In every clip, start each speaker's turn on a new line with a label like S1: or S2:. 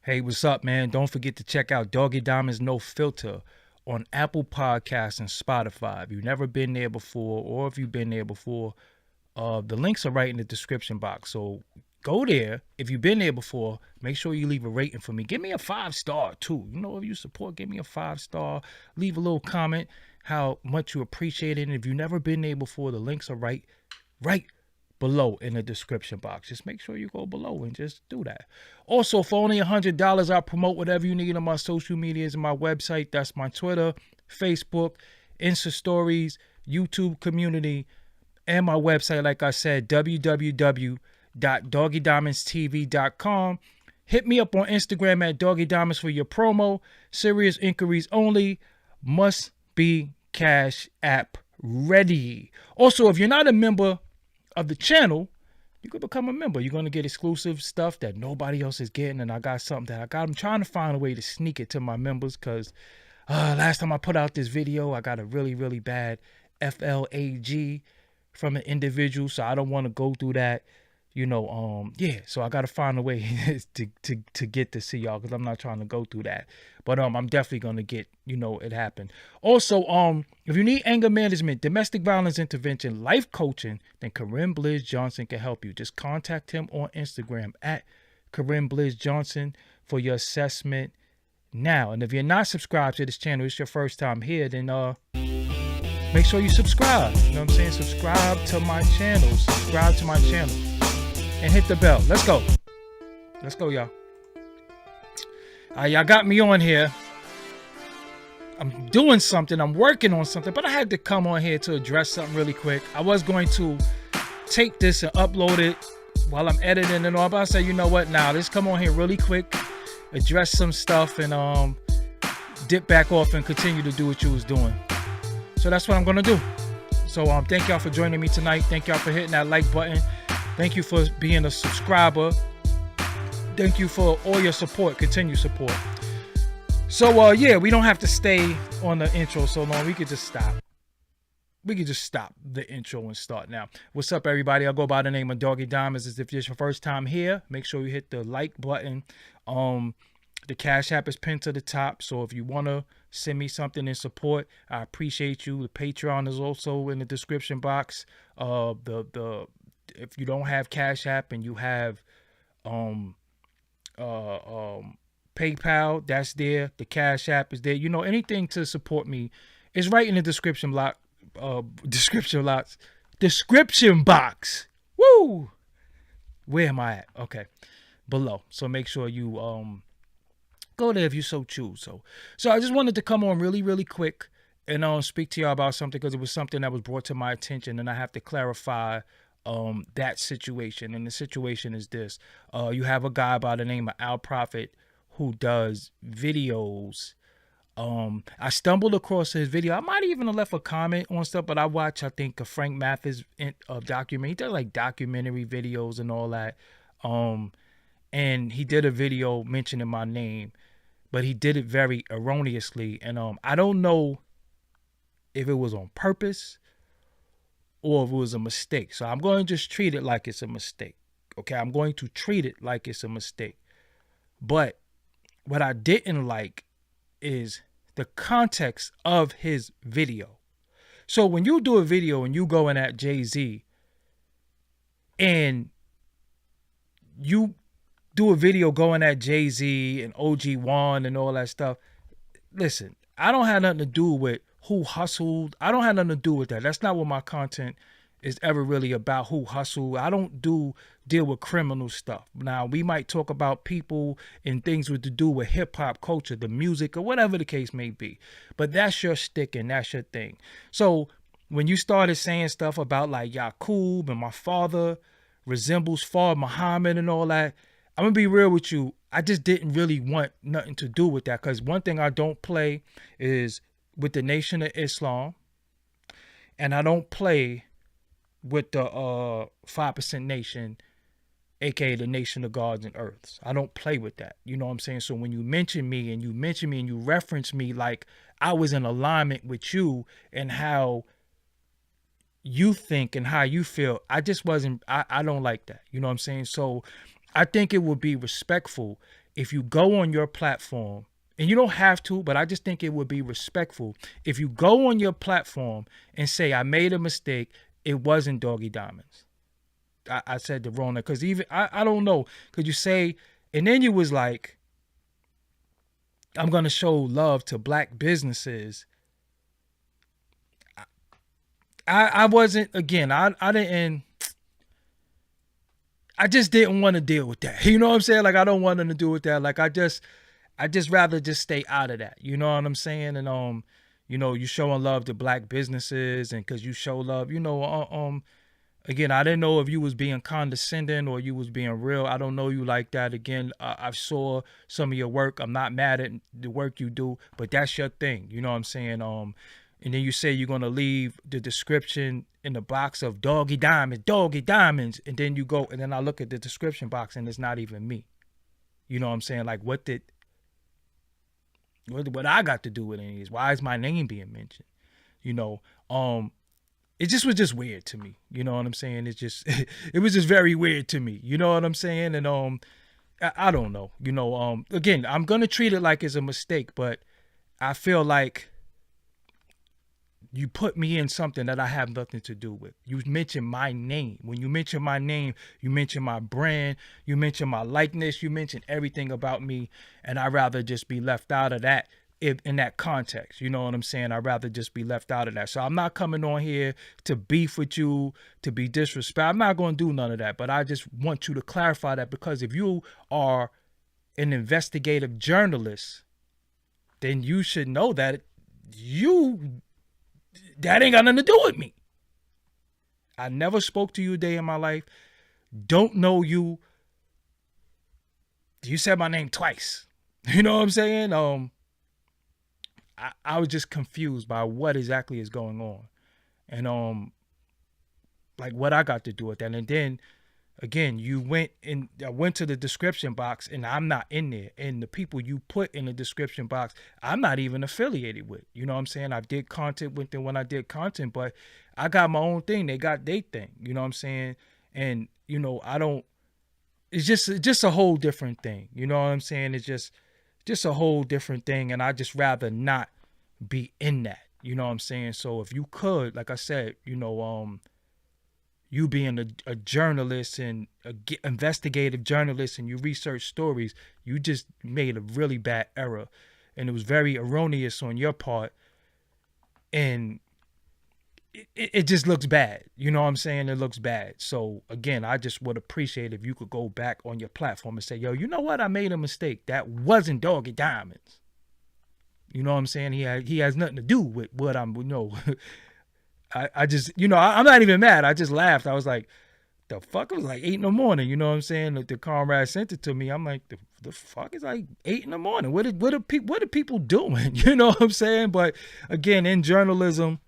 S1: Hey, what's up, man? Don't forget to check out Doggie Diamonds No Filter on Apple Podcasts and Spotify. If you've never been there before, or if you've been there before, the links are right in the description box. So go there. If you've been there before, make sure you leave a rating for me. Give me a 5-star too. You know, if you support, give me a 5-star. Leave a little comment how much you appreciate it. And if you've never been there before, the links are right below in the description box. Just make sure you go below and just do that. Also, for only $100, I'll promote whatever you need on my social medias and my website. That's my Twitter, Facebook, Insta Stories, YouTube community, and my website, like I said, www.doggiediamondstv.com. Hit me up on Instagram at Doggie Diamonds for your promo. Serious inquiries only. Must be Cash App ready. Also, if you're not a member of the channel, you could become a member. You're going to get exclusive stuff that nobody else is getting, and I got something that I'm trying to find a way to sneak it to my members, because last time I put out this video, I got a really bad FLAG from an individual, so I don't want to go through that, so I got to find a way to get to see y'all, because I'm not trying to go through that. But I'm definitely going to get, it happen. Also, if you need anger management, domestic violence intervention, life coaching, then Corinne Bliss Johnson can help you. Just contact him on Instagram at Corinne Bliss Johnson for your assessment now. And if you're not subscribed to this channel, it's your first time here, then make sure you subscribe. You know what I'm saying? Subscribe to my channel. And hit the bell. Let's go, y'all. Y'all got me on here. I'm doing something. I'm working on something, but I had to come on here to address something really quick. I was going to take this and upload it while I'm editing and all, but I said, you know what? Now let's come on here really quick, address some stuff, and dip back off and continue to do what you was doing. So that's what I'm gonna do. So thank y'all for joining me tonight. Thank y'all for hitting that like button. Thank you for being a subscriber. Thank you for all your support, continued support. So we don't have to stay on the intro so long. We could just stop. We could just stop the intro and start now. What's up, everybody? I'll go by the name of Doggie Diamonds. If it's your first time here, make sure you hit the like button. The Cash App is pinned to the top, so if you want to send me something in support, I appreciate you. The Patreon is also in the description box. If you don't have Cash App and you have PayPal, that's there. The Cash App is there. Anything to support me is right in the description box. Woo! Where am I at? Okay, below. So make sure you go there if you so choose. So I just wanted to come on really quick and speak to y'all about something, because it was something that was brought to my attention, and I have to clarify that situation. And the situation is this: you have a guy by the name of Al Prophet who does videos. I stumbled across his video. I might even have left a comment on stuff, but I watch, I think, a Frank Mathis documentary. He does like documentary videos and all that. And he did a video mentioning my name, but he did it very erroneously. And I don't know if it was on purpose or if it was a mistake. So I'm going to just treat it like it's a mistake. Okay, I'm going to treat it like it's a mistake. But what I didn't like is the context of his video. So when you do a video and you go in at Jay-Z and you do a video going at Jay-Z and OG1 and all that stuff, listen, I don't have nothing to do with who hustled. I don't have nothing to do with that. That's not what my content is ever really about, who hustled. I don't deal with criminal stuff. Now, we might talk about people and things with to do with hip-hop culture, the music, or whatever the case may be. But that's your stick and that's your thing. So when you started saying stuff about like Yaqub and my father resembles Fard Muhammad and all that, I'm going to be real with you. I just didn't really want nothing to do with that, because one thing I don't play is with the Nation of Islam, and I don't play with the 5% Nation, aka the Nation of Gods and Earths. I don't play with that. You know what I'm saying? So when you mention me and you reference me like I was in alignment with you and how you think and how you feel, I just wasn't, I don't like that. You know what I'm saying? So I think it would be respectful if you go on your platform, and you don't have to, but I just think it would be respectful if you go on your platform and say, I made a mistake, it wasn't Doggie Diamonds. I said the wrong, because even, I don't know, because you say, and then you was like, I'm going to show love to black businesses. I wasn't, again, I didn't, I just didn't want to deal with that. You know what I'm saying? Like, I don't want them to deal with that. Like, I just rather just stay out of that. You know what I'm saying? And you know, you showing love to black businesses, and because you show love, you know, again, I didn't know if you was being condescending or you was being real. I don't know you like that. Again, I saw some of your work. I'm not mad at the work you do, but that's your thing. You know what I'm saying? And then you say you're gonna leave the description in the box of Doggie Diamonds, and then you go, and then I look at the description box and it's not even me. You know what I'm saying? Like, what I got to do with any of this? Why is my name being mentioned? You know, it just was just weird to me. You know what I'm saying? It's just it was just very weird to me. You know what I'm saying? And I don't know. You know, again, I'm gonna treat it like it's a mistake, but I feel like you put me in something that I have nothing to do with. You mentioned my name. When you mention my name, you mention my brand, you mention my likeness, you mention everything about me, and I'd rather just be left out of that in that context. You know what I'm saying? I'd rather just be left out of that. So I'm not coming on here to beef with you, to be disrespectful. I'm not going to do none of that, but I just want you to clarify that, because if you are an investigative journalist, then you should know that that ain't got nothing to do with me. I never spoke to you a day in my life. Don't know you. You said my name twice. You know what I'm saying? I was just confused by what exactly is going on. And like, what I got to do with that. And then again, I went to the description box and I'm not in there. And the people you put in the description box, I'm not even affiliated with. You know what I'm saying? I did content with them when I did content, but I got my own thing. They got their thing. You know what I'm saying? And, you know, it's just a whole different thing. You know what I'm saying? It's just a whole different thing. And I just rather not be in that. You know what I'm saying? So if you could, like I said, you know, you being a journalist and investigative journalist, and you research stories, you just made a really bad error, and it was very erroneous on your part, and it just looks bad. You know what I'm saying? It looks bad. So again, I just would appreciate if you could go back on your platform and say, yo, you know what? I made a mistake. That wasn't Doggie Diamonds. You know what I'm saying? He has nothing to do with what I'm, you know. I just, you know, I'm not even mad. I just laughed. I was like, the fuck? It was like 8 in the morning. You know what I'm saying? The comrade sent it to me. I'm like, the fuck is like 8 in the morning? What are people doing? You know what I'm saying? But again, in journalism,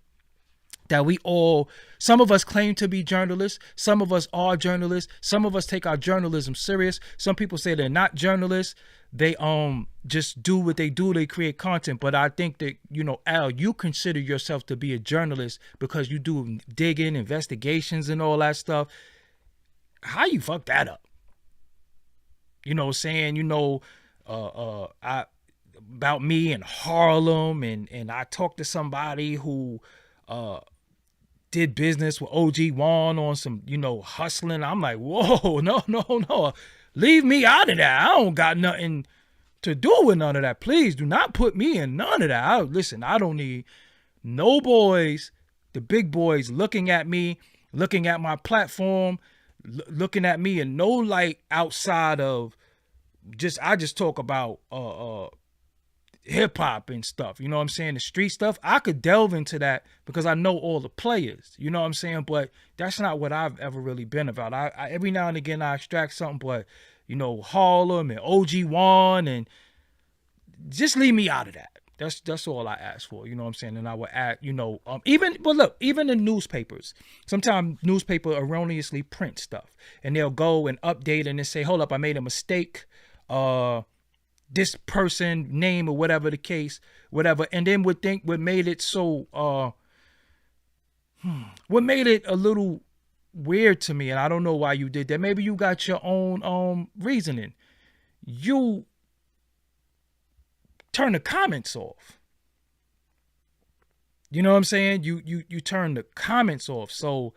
S1: that some of us claim to be journalists. Some of us are journalists. Some of us take our journalism serious. Some people say they're not journalists. They just do what they do. They create content. But I think that, you know, Al, you consider yourself to be a journalist because you do digging, investigations, and all that stuff. How you fuck that up? You know, saying, you know, about me in Harlem, and I talked to somebody who did business with OG Juan on some, you know, hustling. I'm like, whoa, no. Leave me out of that. I don't got nothing to do with none of that. Please do not put me in none of that. Listen, I don't need no boys, the big boys, looking at me, looking at my platform, looking at me in no light outside of I just talk about hip hop and stuff. You know what I'm saying? The street stuff. I could delve into that because I know all the players. You know what I'm saying? But that's not what I've ever really been about. I every now and again I extract something, but you know, Harlem and OG Juan, and just leave me out of that. That's all I ask for. You know what I'm saying? And I would add, you know, even the newspapers. Sometimes newspaper erroneously print stuff, and they'll go and update and then say, hold up, I made a mistake. This person name or whatever the case, whatever. And then would think what made it so, what made it a little weird to me, and I don't know why you did that. Maybe you got your own reasoning. You turn the comments off. You know what I'm saying? You turn the comments off. So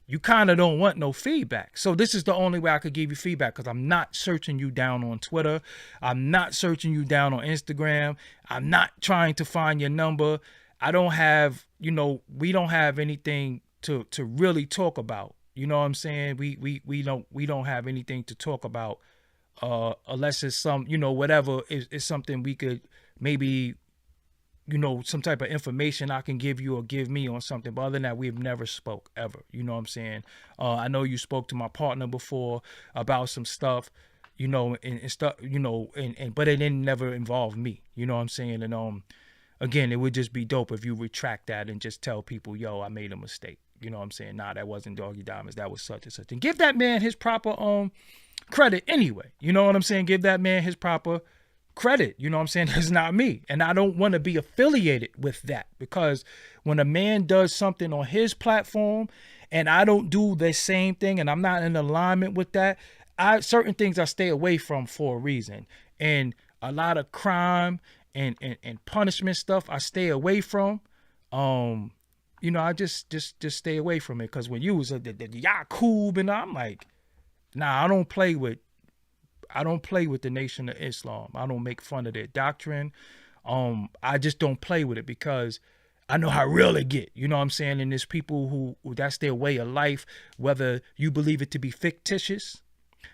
S1: you kind of don't want no feedback. So this is the only way I could give you feedback, because I'm not searching you down on Twitter. I'm not searching you down on Instagram. I'm not trying to find your number. I don't have, we don't have anything to really talk about. You know what I'm saying? We don't have anything to talk about unless it's some, whatever is something we could maybe, some type of information I can give you or give me on something. But other than that, we've never spoke ever. You know what I'm saying? I know you spoke to my partner before about some stuff, and stuff, but it didn't never involve me. You know what I'm saying? And again, it would just be dope if you retract that and just tell people, yo, I made a mistake. You know what I'm saying? Nah, that wasn't Doggie Diamonds. That was such and such. And give that man his proper credit anyway. You know what I'm saying? Give that man his proper credit. You know what I'm saying? It's not me. And I don't want to be affiliated with that, because when a man does something on his platform and I don't do the same thing and I'm not in alignment with that, certain things I stay away from for a reason. And a lot of crime and punishment stuff I stay away from. I just stay away from it, because when you was the Yaqub, and I'm like, nah, I don't play with the Nation of Islam. I don't make fun of their doctrine. I just don't play with it, because I know how real it get. You know what I'm saying? And there's people who that's their way of life, whether you believe it to be fictitious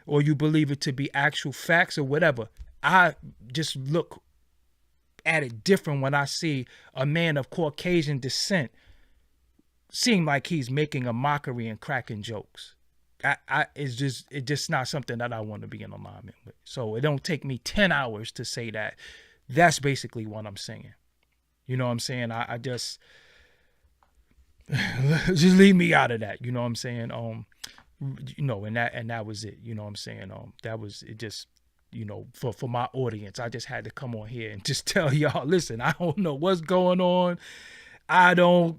S1: or you believe it to be actual facts or whatever. I just look at it different when I see a man of Caucasian descent seem like he's making a mockery and cracking jokes. It's just not something that I want to be in alignment with. So it don't take me 10 hours to say that. That's basically what I'm saying. You know what I'm saying? I just leave me out of that. You know what I'm saying? And that was it. You know what I'm saying? That was it. Just, for my audience, I just had to come on here and just tell y'all, listen, I don't know what's going on. I don't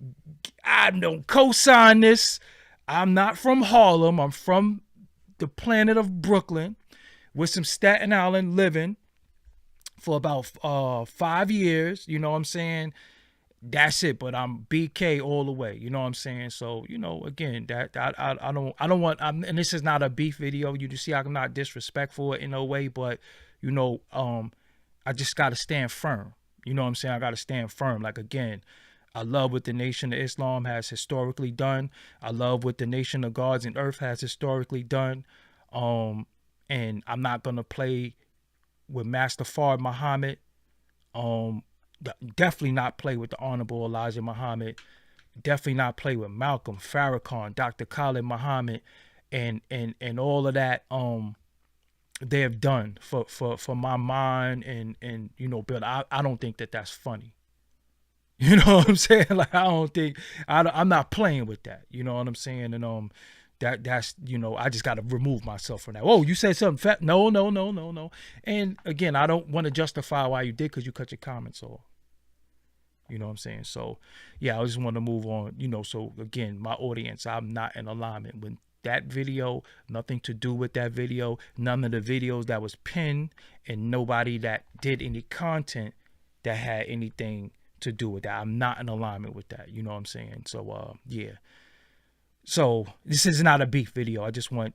S1: co-sign this. I'm not from Harlem. I'm from the planet of Brooklyn with some Staten Island living for about 5 years. You know what I'm saying? That's it. But I'm BK all the way. You know what I'm saying? So, again, that I don't want, and this is not a beef video. You see, I'm not disrespectful in no way, but, I just got to stand firm. You know what I'm saying? I got to stand firm. Like, again, I love what the Nation of Islam has historically done. I love what the Nation of Gods and Earth has historically done. And I'm not going to play with Master Fard Muhammad. Definitely not play with the Honorable Elijah Muhammad. Definitely not play with Malcolm, Farrakhan, Dr. Khalid Muhammad, and all of that they have done for my mind and but I don't think that that's funny. You know what I'm saying? Like, I'm not playing with that. You know what I'm saying? And that's I just got to remove myself from that. Oh, you said something fat? No. And again, I don't want to justify why you did, because you cut your comments off. You know what I'm saying? So yeah, I just want to move on. So again, my audience, I'm not in alignment with that video. Nothing to do with that video. None of the videos that was pinned, and nobody that did any content that had anything to do with that. I'm not in alignment with that. You know what I'm saying? So yeah. So this is not a beef video. I just want,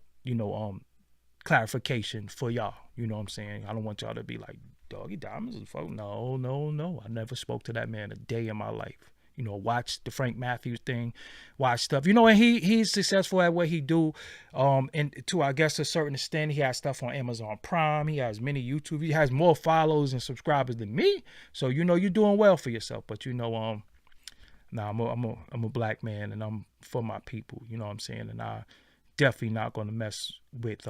S1: clarification for y'all. You know what I'm saying? I don't want y'all to be like, Doggie Diamonds is folk. No. I never spoke to that man a day in my life. Watch the Frank Matthews thing, watch stuff. And he's successful at what he do. And to, I guess, a certain extent, he has stuff on Amazon Prime. He has many YouTube. He has more followers and subscribers than me. So you're doing well for yourself. But I'm a black man, and I'm for my people. You know what I'm saying? And I definitely not going to mess with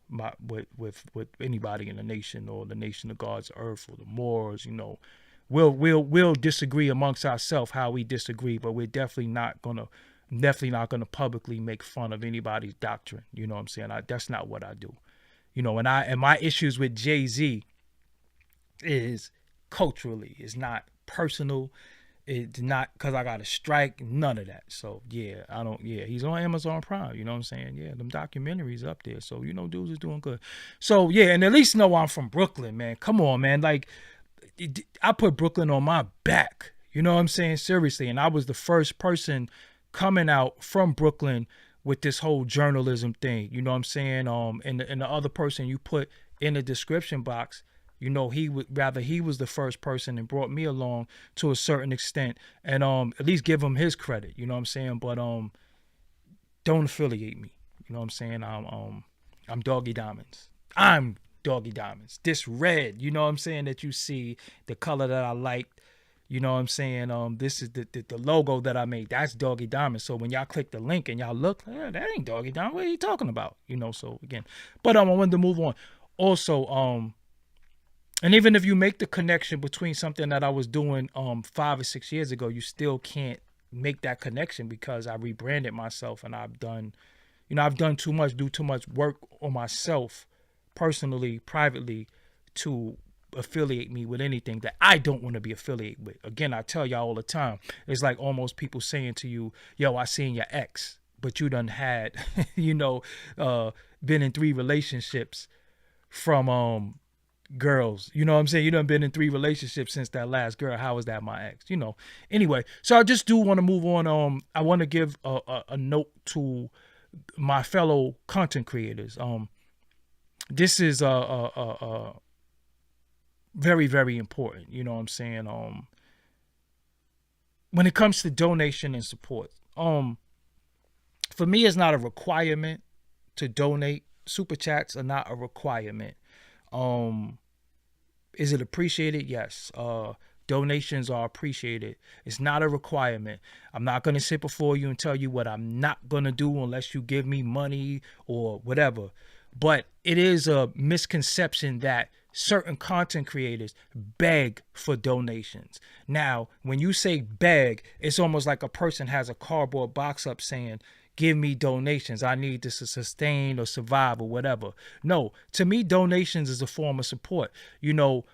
S1: with anybody in the nation or the Nation of God's Earth or the Moors. We'll disagree amongst ourselves how we disagree, but we're definitely not gonna publicly make fun of anybody's doctrine. You know what I'm saying? That's not what I do. And my issues with Jay-Z is culturally. It's not personal. It's not because I got a strike. None of that. So yeah, he's on Amazon Prime. You know what I'm saying? Yeah, them documentaries up there. So dudes is doing good. So yeah, and at least know I'm from Brooklyn, man. Come on, man. Like, I put Brooklyn on my back. You know what I'm saying? Seriously. And I was the first person coming out from Brooklyn with this whole journalism thing. You know what I'm saying? And the other person you put in the description box, you know, he was the first person and brought me along to a certain extent. And at least give him his credit. You know what I'm saying? But don't affiliate me. You know what I'm saying? I'm Doggie Diamonds. I'm Doggie Diamonds. This red, you know what I'm saying, that you see, the color that I like, you know what I'm saying? This is the logo that I made. That's Doggie Diamonds. So when y'all click the link and y'all look, that ain't Doggie Diamonds. What are you talking about? You know, so again. But I wanted to move on. Also, and even if you make the connection between something that I was doing 5 or 6 years ago, you still can't make that connection because I rebranded myself and I've done too much work on myself personally, privately, to affiliate me with anything that I don't want to be affiliated with. Again, I tell y'all all the time, it's like almost people saying to you, yo, I seen your ex, but you done had, been in 3 relationships from girls. You know what I'm saying? You done been in 3 relationships since that last girl. How is that my ex? You know. Anyway, so I just do want to move on. I want to give a note to my fellow content creators. This is very, very important. You know what I'm saying? When it comes to donation and support, for me, it's not a requirement to donate. Super chats are not a requirement. Is it appreciated? Yes. Donations are appreciated. It's not a requirement. I'm not going to sit before you and tell you what I'm not going to do unless you give me money or whatever. But it is a misconception that certain content creators beg for donations. Now, when you say beg, it's almost like a person has a cardboard box up saying, give me donations. I need this to sustain or survive or whatever. No, to me, donations is a form of support. You know,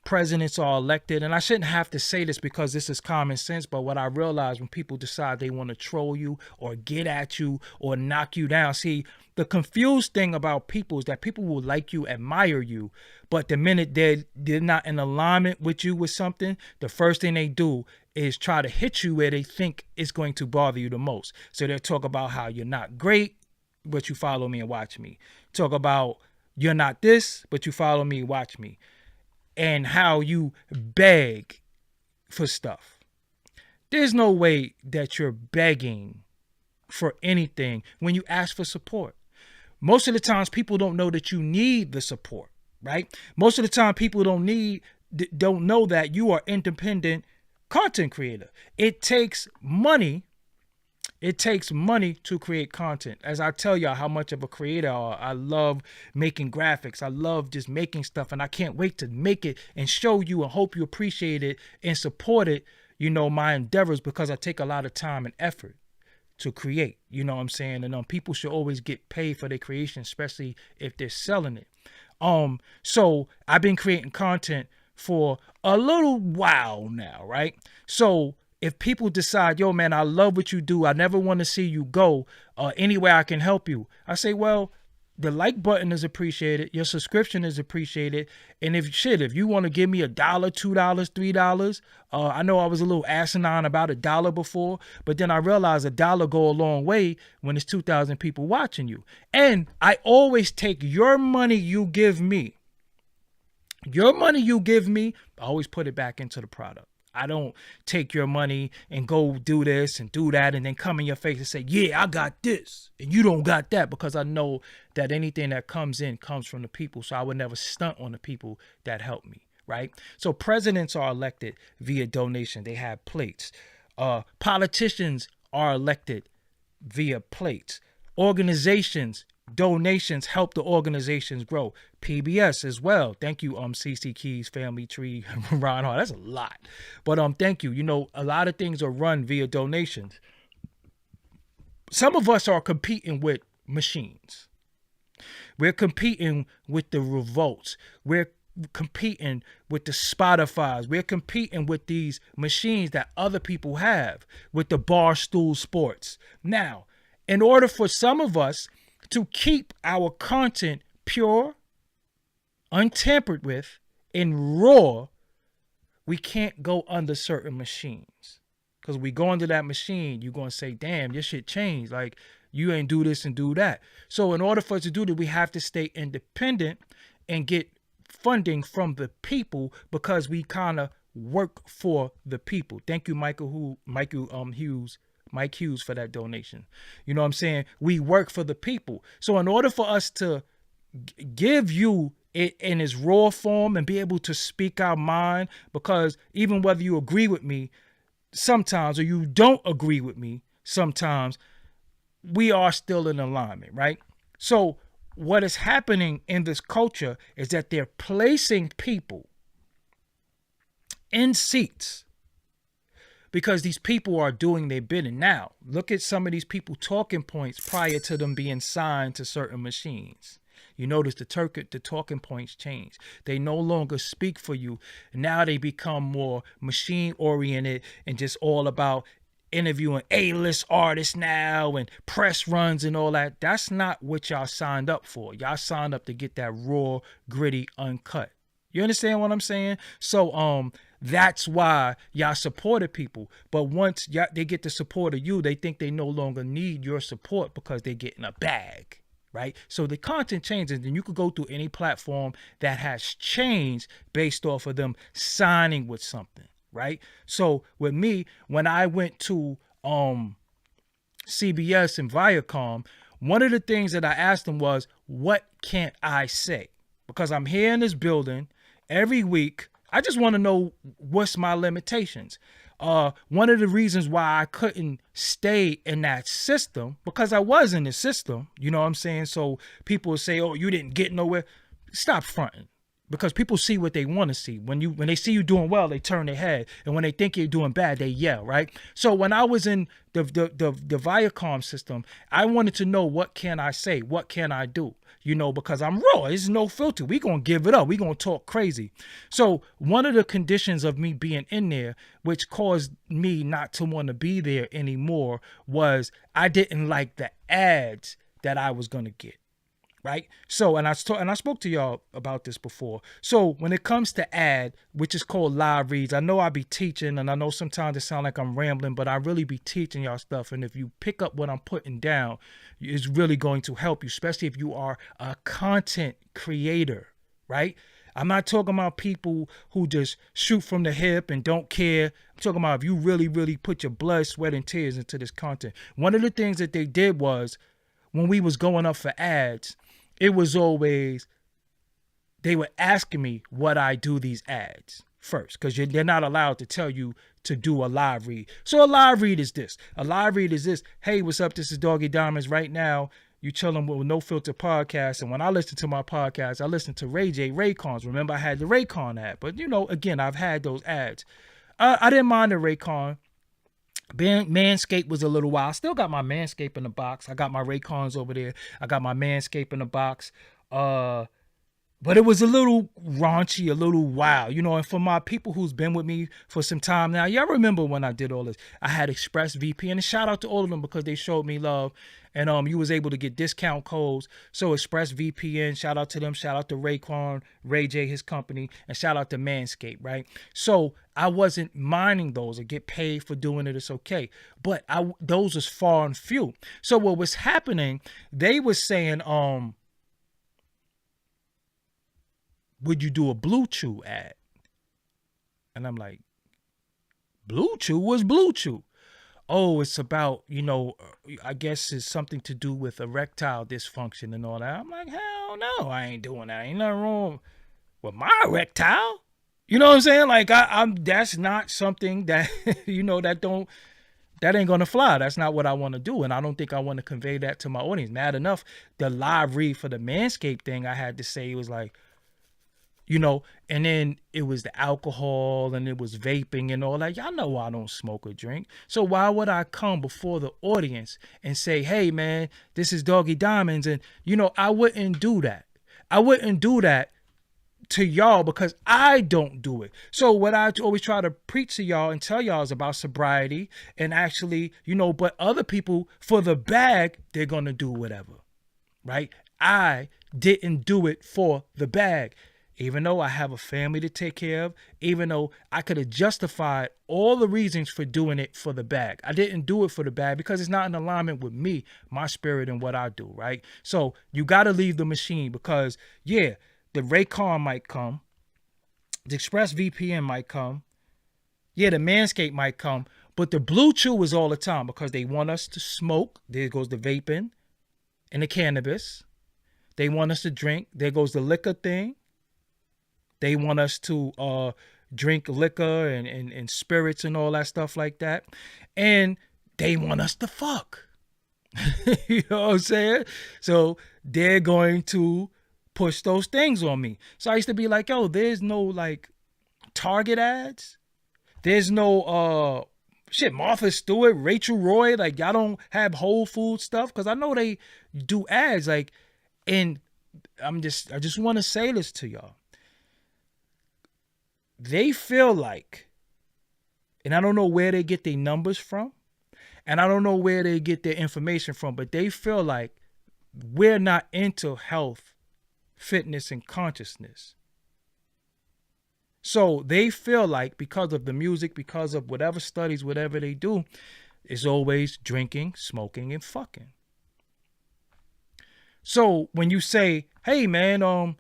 S1: presidents are elected, and I shouldn't have to say this because this is common sense, but what I realize when people decide they want to troll you or get at you or knock you down, see, the confused thing about people is that people will like you, admire you, but the minute they're not in alignment with you with something, the first thing they do is try to hit you where they think it's going to bother you the most. So they'll talk about how you're not great, but you follow me and watch me. Talk about you're not this, but you follow me and watch me. And how you beg for stuff. There's no way that you're begging for anything when you ask for support. Most of the times people don't know that you need the support, right? Most of the time people don't know that you are independent content creator. It takes money. It takes money to create content. As I tell y'all how much of a creator I love making graphics. I love just making stuff, and I can't wait to make it and show you and hope you appreciate it and support it, you know, my endeavors, because I take a lot of time and effort to create, you know what I'm saying? And people should always get paid for their creation, especially if they're selling it. So I've been creating content for a little while now, right? So if people decide, yo, man, I love what you do, I never want to see you go, any way I can help you, I say, well, the like button is appreciated, your subscription is appreciated, and if you want to give me $1, $2, $3, I know I was a little asinine about $1 before, but then I realized $1 go a long way when it's 2,000 people watching you. And I always take your money you give me, I always put it back into the product. I don't take your money and go do this and do that and then come in your face and say, yeah, I got this and you don't got that, because I know that anything that comes in comes from the people. So I would never stunt on the people that help me, right? So presidents are elected via donation. They have plates. Politicians are elected via plates. Organizations, donations help the organizations grow. PBS as well. Thank you, CC Keys, Family Tree, Ron Hart. That's a lot. But thank you. You know, a lot of things are run via donations. Some of us are competing with machines. We're competing with the Revolts. We're competing with the Spotifys. We're competing with these machines that other people have, with the Barstool Sports. Now, in order for some of us to keep our content pure, untampered with, and raw, we can't go under certain machines. Because we go under that machine, you're going to say, damn, your shit changed. Like, you ain't do this and do that. So in order for us to do that, we have to stay independent and get funding from the people, because we kind of work for the people. Thank you, Mike Hughes, for that donation. You know what I'm saying? We work for the people. So in order for us to give you it in its raw form and be able to speak our mind, because even whether you agree with me sometimes or you don't agree with me sometimes, we are still in alignment, right? So what is happening in this culture is that they're placing people in seats because these people are doing their bidding. Now, look at some of these people talking points prior to them being signed to certain machines. You notice the talking points change. They no longer speak for you. Now they become more machine oriented and just all about interviewing A-list artists now and press runs and all that. That's not what y'all signed up for. Y'all signed up to get that raw, gritty, uncut. You understand what I'm saying? So that's why y'all supported people. But once they get the support of you, they think they no longer need your support because they're getting a bag. Right? So the content changes, and you could go through any platform that has changed based off of them signing with something, right? So with me, when I went to CBS and Viacom, one of the things that I asked them was, what can't I say? Because I'm here in this building every week. I just want to know what's my limitations. One of the reasons why I couldn't stay in that system, because I was in the system, you know what I'm saying? So people say, oh, you didn't get nowhere. Stop fronting. Because people see what they want to see. When they see you doing well, they turn their head. And when they think you're doing bad, they yell, right? So when I was in the Viacom system, I wanted to know, what can I say? What can I do? You know, because I'm raw. There's no filter. We going to give it up. We going to talk crazy. So one of the conditions of me being in there, which caused me not to want to be there anymore, was I didn't like the ads that I was going to get. Right. So, and I spoke to y'all about this before. So when it comes to ad, which is called live reads, I know I be teaching, and I know sometimes it sounds like I'm rambling, but I really be teaching y'all stuff. And if you pick up what I'm putting down, it's really going to help you, especially if you are a content creator. Right. I'm not talking about people who just shoot from the hip and don't care. I'm talking about if you really, really put your blood, sweat, and tears into this content. One of the things that they did was, when we was going up for ads, it was always, they were asking me what I do these ads first, because they're not allowed to tell you to do a live read. So a live read is this. A live read is this. Hey, what's up? This is Doggie Diamonds. Right now, you chilling with No Filter podcast. And when I listen to my podcast, I listen to Ray J Raycons. Remember, I had the Raycon ad. But, you know, again, I've had those ads. I didn't mind the Raycon. Manscaped was a little wild. I still got my Manscaped in the box. I got my Raycons over there. I got my Manscaped in the box. But it was a little raunchy, a little wild, you know. And for my people who's been with me for some time now, y'all remember when I did all this. I had ExpressVPN, and shout out to all of them because they showed me love. And you was able to get discount codes. So ExpressVPN, shout out to them. Shout out to Raycon, Ray J, his company, and shout out to Manscaped, right? So I wasn't minding those. I get paid for doing it. It's okay. But those was far and few. So what was happening, they was saying, would you do a Blue Chew ad? And I'm like, Blue Chew? What's Blue Chew? Oh, it's about, you know, I guess it's something to do with erectile dysfunction and all that. I'm like, hell no, I ain't doing that. Ain't nothing wrong with my erectile. You know what I'm saying? Like, I'm that's not something that, you know, that ain't gonna fly. That's not what I want to do. And I don't think I want to convey that to my audience. Mad enough, the live read for the Manscaped thing, I had to say, it was like, you know, and then it was the alcohol and it was vaping and all that. Y'all know I don't smoke or drink. So why would I come before the audience and say, hey, man, this is Doggie Diamonds? And, you know, I wouldn't do that. I wouldn't do that to y'all because I don't do it. So what I always try to preach to y'all and tell y'all is about sobriety and actually, you know, but other people, for the bag, they're going to do whatever, right? I didn't do it for the bag. even though I have a family to take care of, even though I could have justified all the reasons for doing it for the bag. I didn't do it for the bag because it's not in alignment with me, my spirit, and what I do, right? So you got to leave the machine because, yeah, the Raycon might come, the ExpressVPN might come, yeah, the Manscaped might come, but the Blue Chew is all the time because they want us to smoke. There goes the vaping and the cannabis. They want us to drink. There goes the liquor thing. They want us to drink liquor and spirits and all that stuff like that. And they want us to fuck. You know what I'm saying? So they're going to push those things on me. So I used to be like, yo, there's no like Target ads. There's no Martha Stewart, Rachel Roy. Like y'all don't have Whole Food stuff because I know they do ads. Like, and I just want to say this to y'all. They feel like, and I don't know where they get their numbers from, and I don't know where they get their information from, but they feel like we're not into health, fitness, and consciousness. So they feel like because of the music, because of whatever studies, whatever they do, it's always drinking, smoking, and fucking. So when you say, hey man, I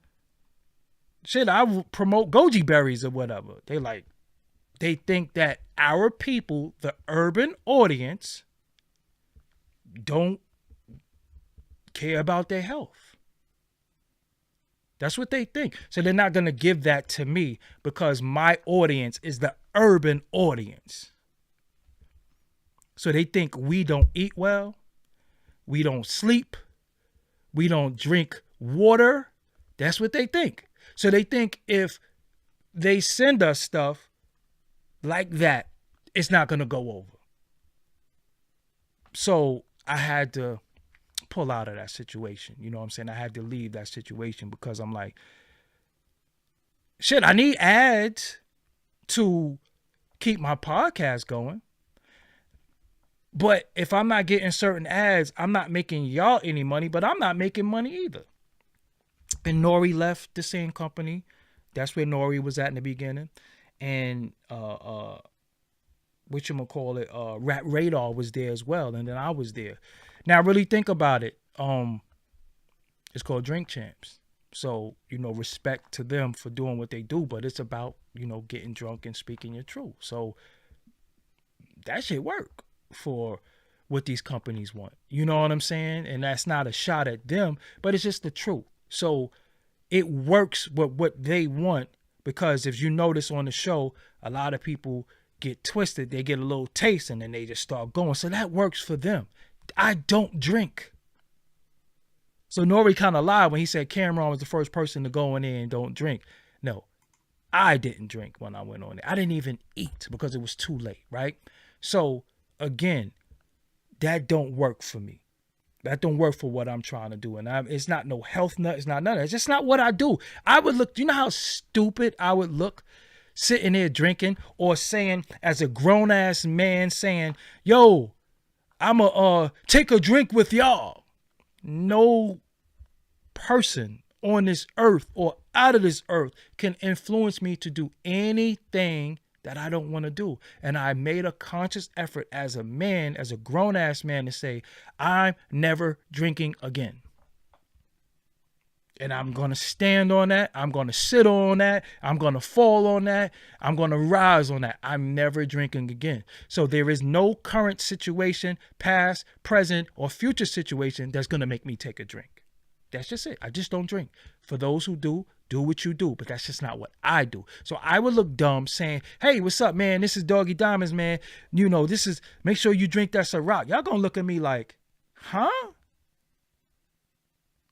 S1: will promote goji berries or whatever. They think that our people, the urban audience, don't care about their health. That's what they think. So they're not going to give that to me because my audience is the urban audience. So they think we don't eat well. We don't sleep. We don't drink water. That's what they think. So they think if they send us stuff like that, it's not going to go over. So I had to pull out of that situation. You know what I'm saying? I had to leave that situation because I'm like, shit, I need ads to keep my podcast going. But if I'm not getting certain ads, I'm not making y'all any money, but I'm not making money either. And Nori left the same company. That's where Nori was at in the beginning. And Radar was there as well. And then I was there. Now really think about it. It's called Drink Champs. So, respect to them for doing what they do, but it's about, getting drunk and speaking your truth. So that shit work for what these companies want. You know what I'm saying? And that's not a shot at them, but it's just the truth. So it works with what they want because if you notice on the show, a lot of people get twisted. They get a little taste and then they just start going. So that works for them. I don't drink. So Nori kind of lied when he said Cameron was the first person to go in there and don't drink. No, I didn't drink when I went on there. I didn't even eat because it was too late, right? So again, that don't work for me. That don't work for what I'm trying to do. And it's not no health nut. It's not none of that. It's just not what I do. I would look, you know how stupid I would look sitting there drinking or saying as a grown ass man saying, yo, I'ma take a drink with y'all. No person on this earth or out of this earth can influence me to do anything that I don't want to do. And I made a conscious effort as a man, as a grown ass man, to say, I'm never drinking again. And I'm going to stand on that. I'm going to sit on that. I'm going to fall on that. I'm going to rise on that. I'm never drinking again. So there is no current situation, past, present, or future situation that's going to make me take a drink. That's just it. I just don't drink. For those who do what you do. But that's just not what I do. So I would look dumb saying, hey, what's up, man? This is Doggie Diamonds, man. This is, make sure you drink that Ciroc. Y'all going to look at me like, huh?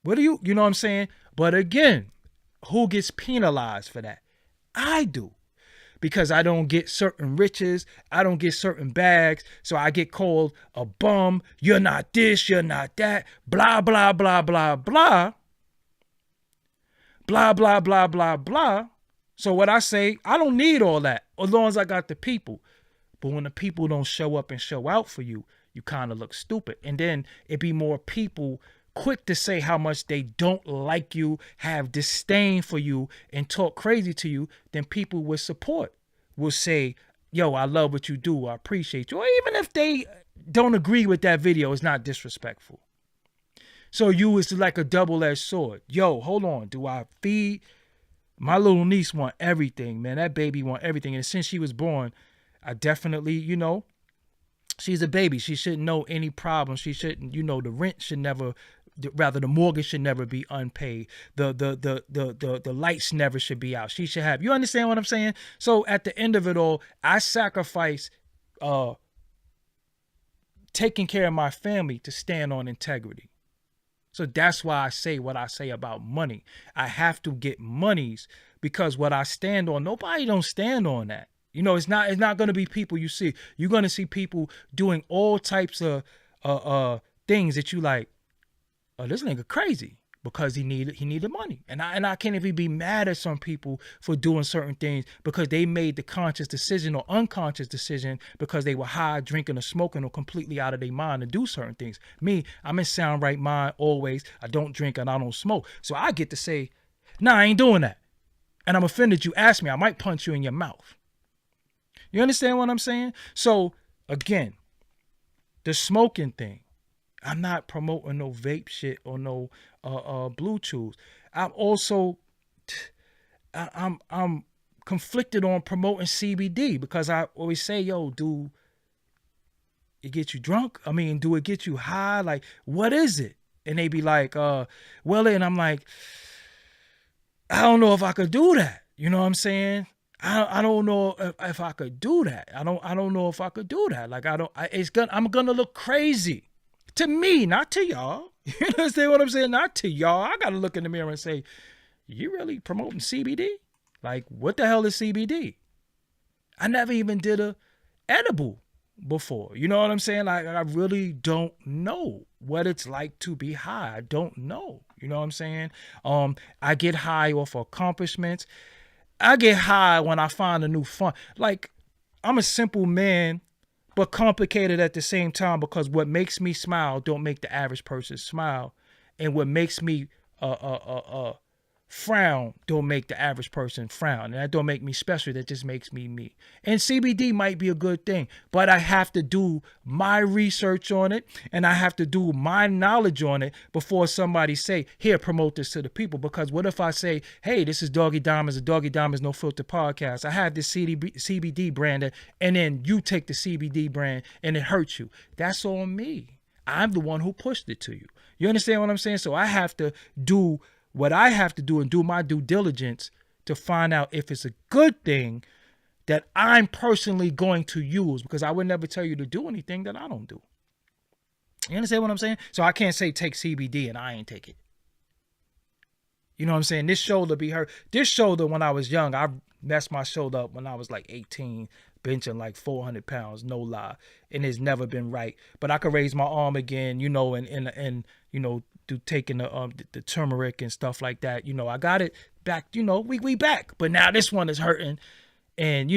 S1: What do you know what I'm saying? But again, who gets penalized for that? I do. Because I don't get certain riches. I don't get certain bags. So I get called a bum. You're not this. You're not that. Blah, blah, blah, blah, blah. Blah, blah, blah, blah, blah. So what I say, I don't need all that as long as I got the people. But when the people don't show up and show out for you, you kind of look stupid. And then it be more people quick to say how much they don't like you, have disdain for you, and talk crazy to you, then people with support will say, yo, I love what you do. I appreciate you. Or even if they don't agree with that video, it's not disrespectful. So you is like a double-edged sword. Yo, hold on. Do I feed? My little niece want everything, man. That baby want everything. And since she was born, I definitely, she's a baby. She shouldn't know any problems. She shouldn't, the rent should never, rather the mortgage should never be unpaid. The lights never should be out. She should have, you understand what I'm saying? So at the end of it all, I sacrifice taking care of my family to stand on integrity. So that's why I say what I say about money. I have to get monies because what I stand on, nobody don't stand on that. It's not going to be people you see. You're going to see people doing all types of things that you like, oh, this nigga crazy because he needed money. And I can't even be mad at some people for doing certain things because they made the conscious decision or unconscious decision because they were high, drinking or smoking or completely out of their mind to do certain things. Me, I'm in sound right mind always. I don't drink and I don't smoke. So I get to say, nah, I ain't doing that. And I'm offended you ask me, I might punch you in your mouth. You understand what I'm saying? So again, the smoking thing. I'm not promoting no vape shit or no blue chews. I'm also I'm conflicted on promoting CBD because I always say, yo, do it get you drunk? I mean, do it get you high? Like, what is it? And they be like, well, and I'm like, I don't know if I could do that. You know what I'm saying? I don't know if I could do that. I don't know if I could do that. Like, I'm gonna look crazy. To me, not to y'all. You understand what I'm saying? Not to y'all. I got to look in the mirror and say, you really promoting CBD? Like, what the hell is CBD? I never even did a edible before. You know what I'm saying? Like, I really don't know what it's like to be high. I don't know. You know what I'm saying? I get high off accomplishments. I get high when I find a new fun. Like, I'm a simple man, but complicated at the same time because what makes me smile don't make the average person smile. And what makes me frown don't make the average person frown. And that don't make me special. That just makes me me. And CBD might be a good thing, but I have to do my research on it and I have to do my knowledge on it before somebody say, here, promote this to the people. Because what if I say, hey, this is Doggie Diamonds, the Doggie Diamonds No Filter podcast. I have this CBD brand and then you take the CBD brand and it hurts you. That's on me. I'm the one who pushed it to you. You understand what I'm saying? So I have to do what I have to do and do my due diligence to find out if it's a good thing that I'm personally going to use, because I would never tell you to do anything that I don't do. You understand what I'm saying? So I can't say take CBD and I ain't take it. You know what I'm saying? This shoulder be hurt. This shoulder, when I was young, I messed my shoulder up when I was like 18, benching like 400 pounds, no lie. And it's never been right. But I could raise my arm again, and do taking the turmeric and stuff like that. I got it back, we back. But now this one is hurting. And,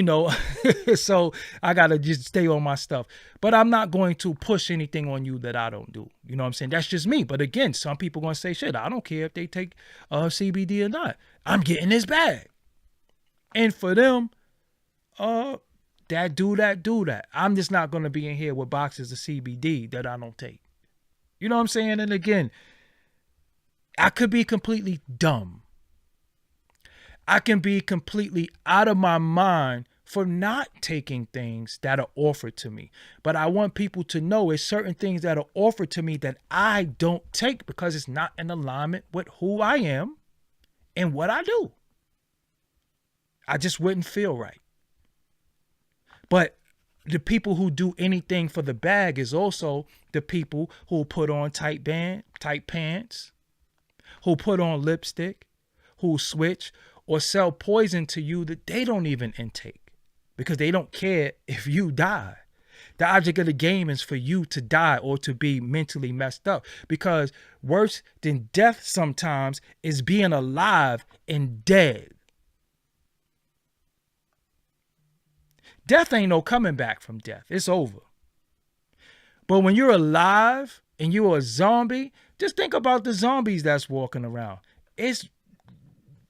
S1: so I got to just stay on my stuff. But I'm not going to push anything on you that I don't do. You know what I'm saying? That's just me. But again, some people going to say, shit, I don't care if they take CBD or not. I'm getting this bag. And for them, that do that. I'm just not going to be in here with boxes of CBD that I don't take. You know what I'm saying? And again, I could be completely dumb. I can be completely out of my mind for not taking things that are offered to me. But I want people to know it's certain things that are offered to me that I don't take because it's not in alignment with who I am and what I do. I just wouldn't feel right. But the people who do anything for the bag is also the people who put on tight pants, who put on lipstick, who switch or sell poison to you that they don't even intake because they don't care if you die. The object of the game is for you to die or to be mentally messed up, because worse than death sometimes is being alive and dead. Death ain't no coming back from death. It's over. But when you're alive and you're a zombie, Just think about the zombies that's walking around.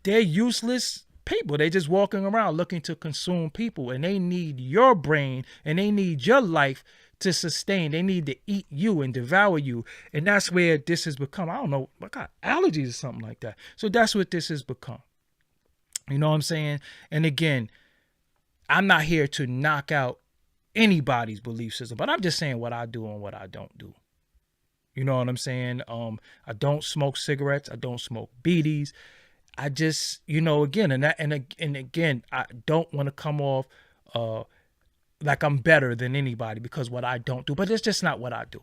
S1: They're useless people. They just walking around looking to consume people, and they need your brain and they need your life to sustain. They need to eat you and devour you. And that's where this has become. I don't know, I got allergies or something like that. So that's what this has become. You know what I'm saying? And again, I'm not here to knock out anybody's belief system, but I'm just saying what I do and what I don't do. You know what I'm saying? I don't smoke cigarettes. I don't smoke beaties. I just, again, and again, I don't want to come off like I'm better than anybody because what I don't do, but it's just not what I do.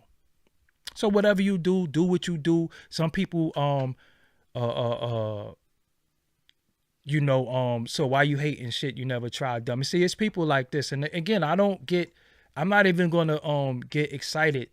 S1: So whatever you do what you do. Some people, so why you hating shit you never tried, dummy? See, it's people like this. And again, I'm not even going to get excited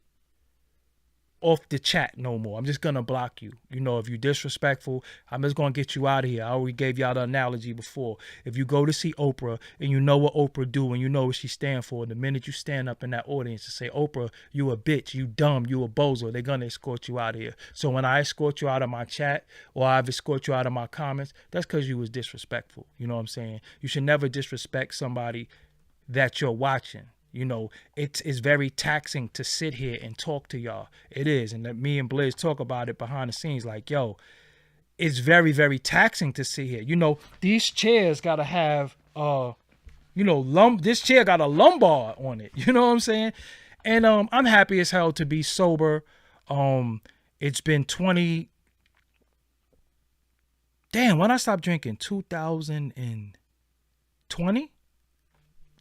S1: off the chat no more. I'm just gonna block you. If you're disrespectful, I'm just gonna get you out of here. I already gave y'all the analogy before. If you go to see Oprah and you know what Oprah do and you know what she stand for, the minute you stand up in that audience and say, Oprah, you a bitch, you dumb, you a bozo, they're gonna escort you out of here. So when I escort you out of my chat or I've escort you out of my comments, that's because you was disrespectful. You know what I'm saying? You should never disrespect somebody that you're watching. It's very taxing to sit here and talk to y'all. It is. And me and Blizz talk about it behind the scenes. Like, yo, it's very, very taxing to sit here. These chairs got to have, this chair got a lumbar on it. You know what I'm saying? And I'm happy as hell to be sober. It's been 20. Damn, when I stopped drinking? 2020?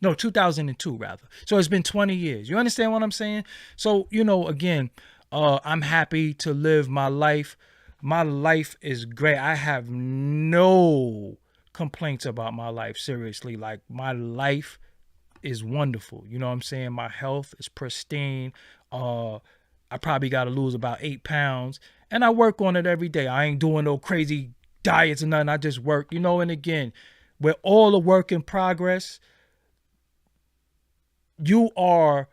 S1: No, 2002 rather. So it's been 20 years. You understand what I'm saying? So, again, I'm happy to live my life. My life is great. I have no complaints about my life. Seriously, like my life is wonderful. You know what I'm saying? My health is pristine. I probably got to lose about 8 pounds and I work on it every day. I ain't doing no crazy diets or nothing. I just work, and again, we're all a work in progress. You are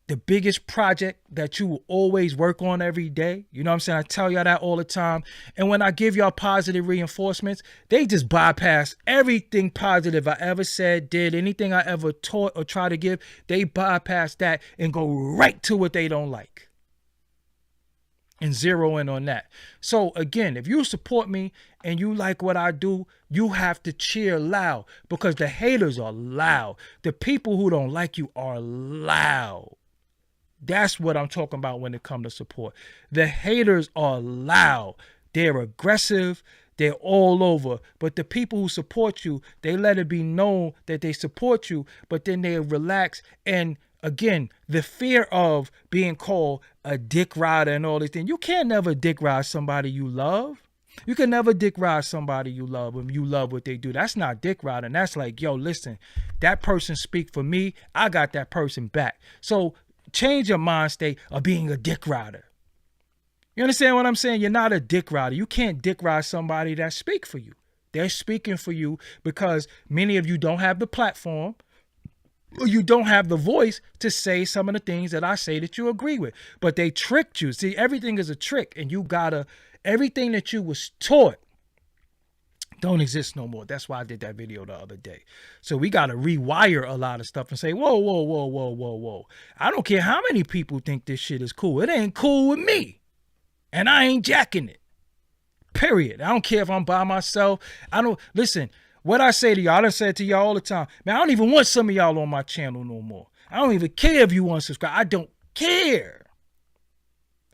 S1: the biggest project that you will always work on every day. You know what I'm saying? I tell y'all that all the time. And when I give y'all positive reinforcements, they just bypass everything positive I ever said, did, anything I ever taught or try to give. They bypass that and go right to what they don't like and zero in on that. So again, if you support me and you like what I do, you have to cheer loud because the haters are loud. The people who don't like you are loud. That's what I'm talking about when it comes to support. The haters are loud. They're aggressive. They're all over. But the people who support you, they let it be known that they support you, but then they relax. And again, the fear of being called a dick rider and all these things. You can't never dick ride somebody you love. You can never dick ride somebody you love when you love what they do. That's not dick riding. That's like, yo, listen, that person speak for me. I got that person back. So change your mind state of being a dick rider. You understand what I'm saying? You're not a dick rider. You can't dick ride somebody that speak for you. They're speaking for you because many of you don't have the platform. You don't have the voice to say some of the things that I say that you agree with. But they tricked you. See, everything is a trick. And everything that you was taught don't exist no more. That's why I did that video the other day. So we got to rewire a lot of stuff and say, whoa, whoa, whoa, whoa, whoa, whoa. I don't care how many people think this shit is cool. It ain't cool with me. And I ain't jacking it. Period. I don't care if I'm by myself. Listen. What I say to y'all, I done said to y'all all the time, man, I don't even want some of y'all on my channel no more. I don't even care if you want to subscribe. I don't care.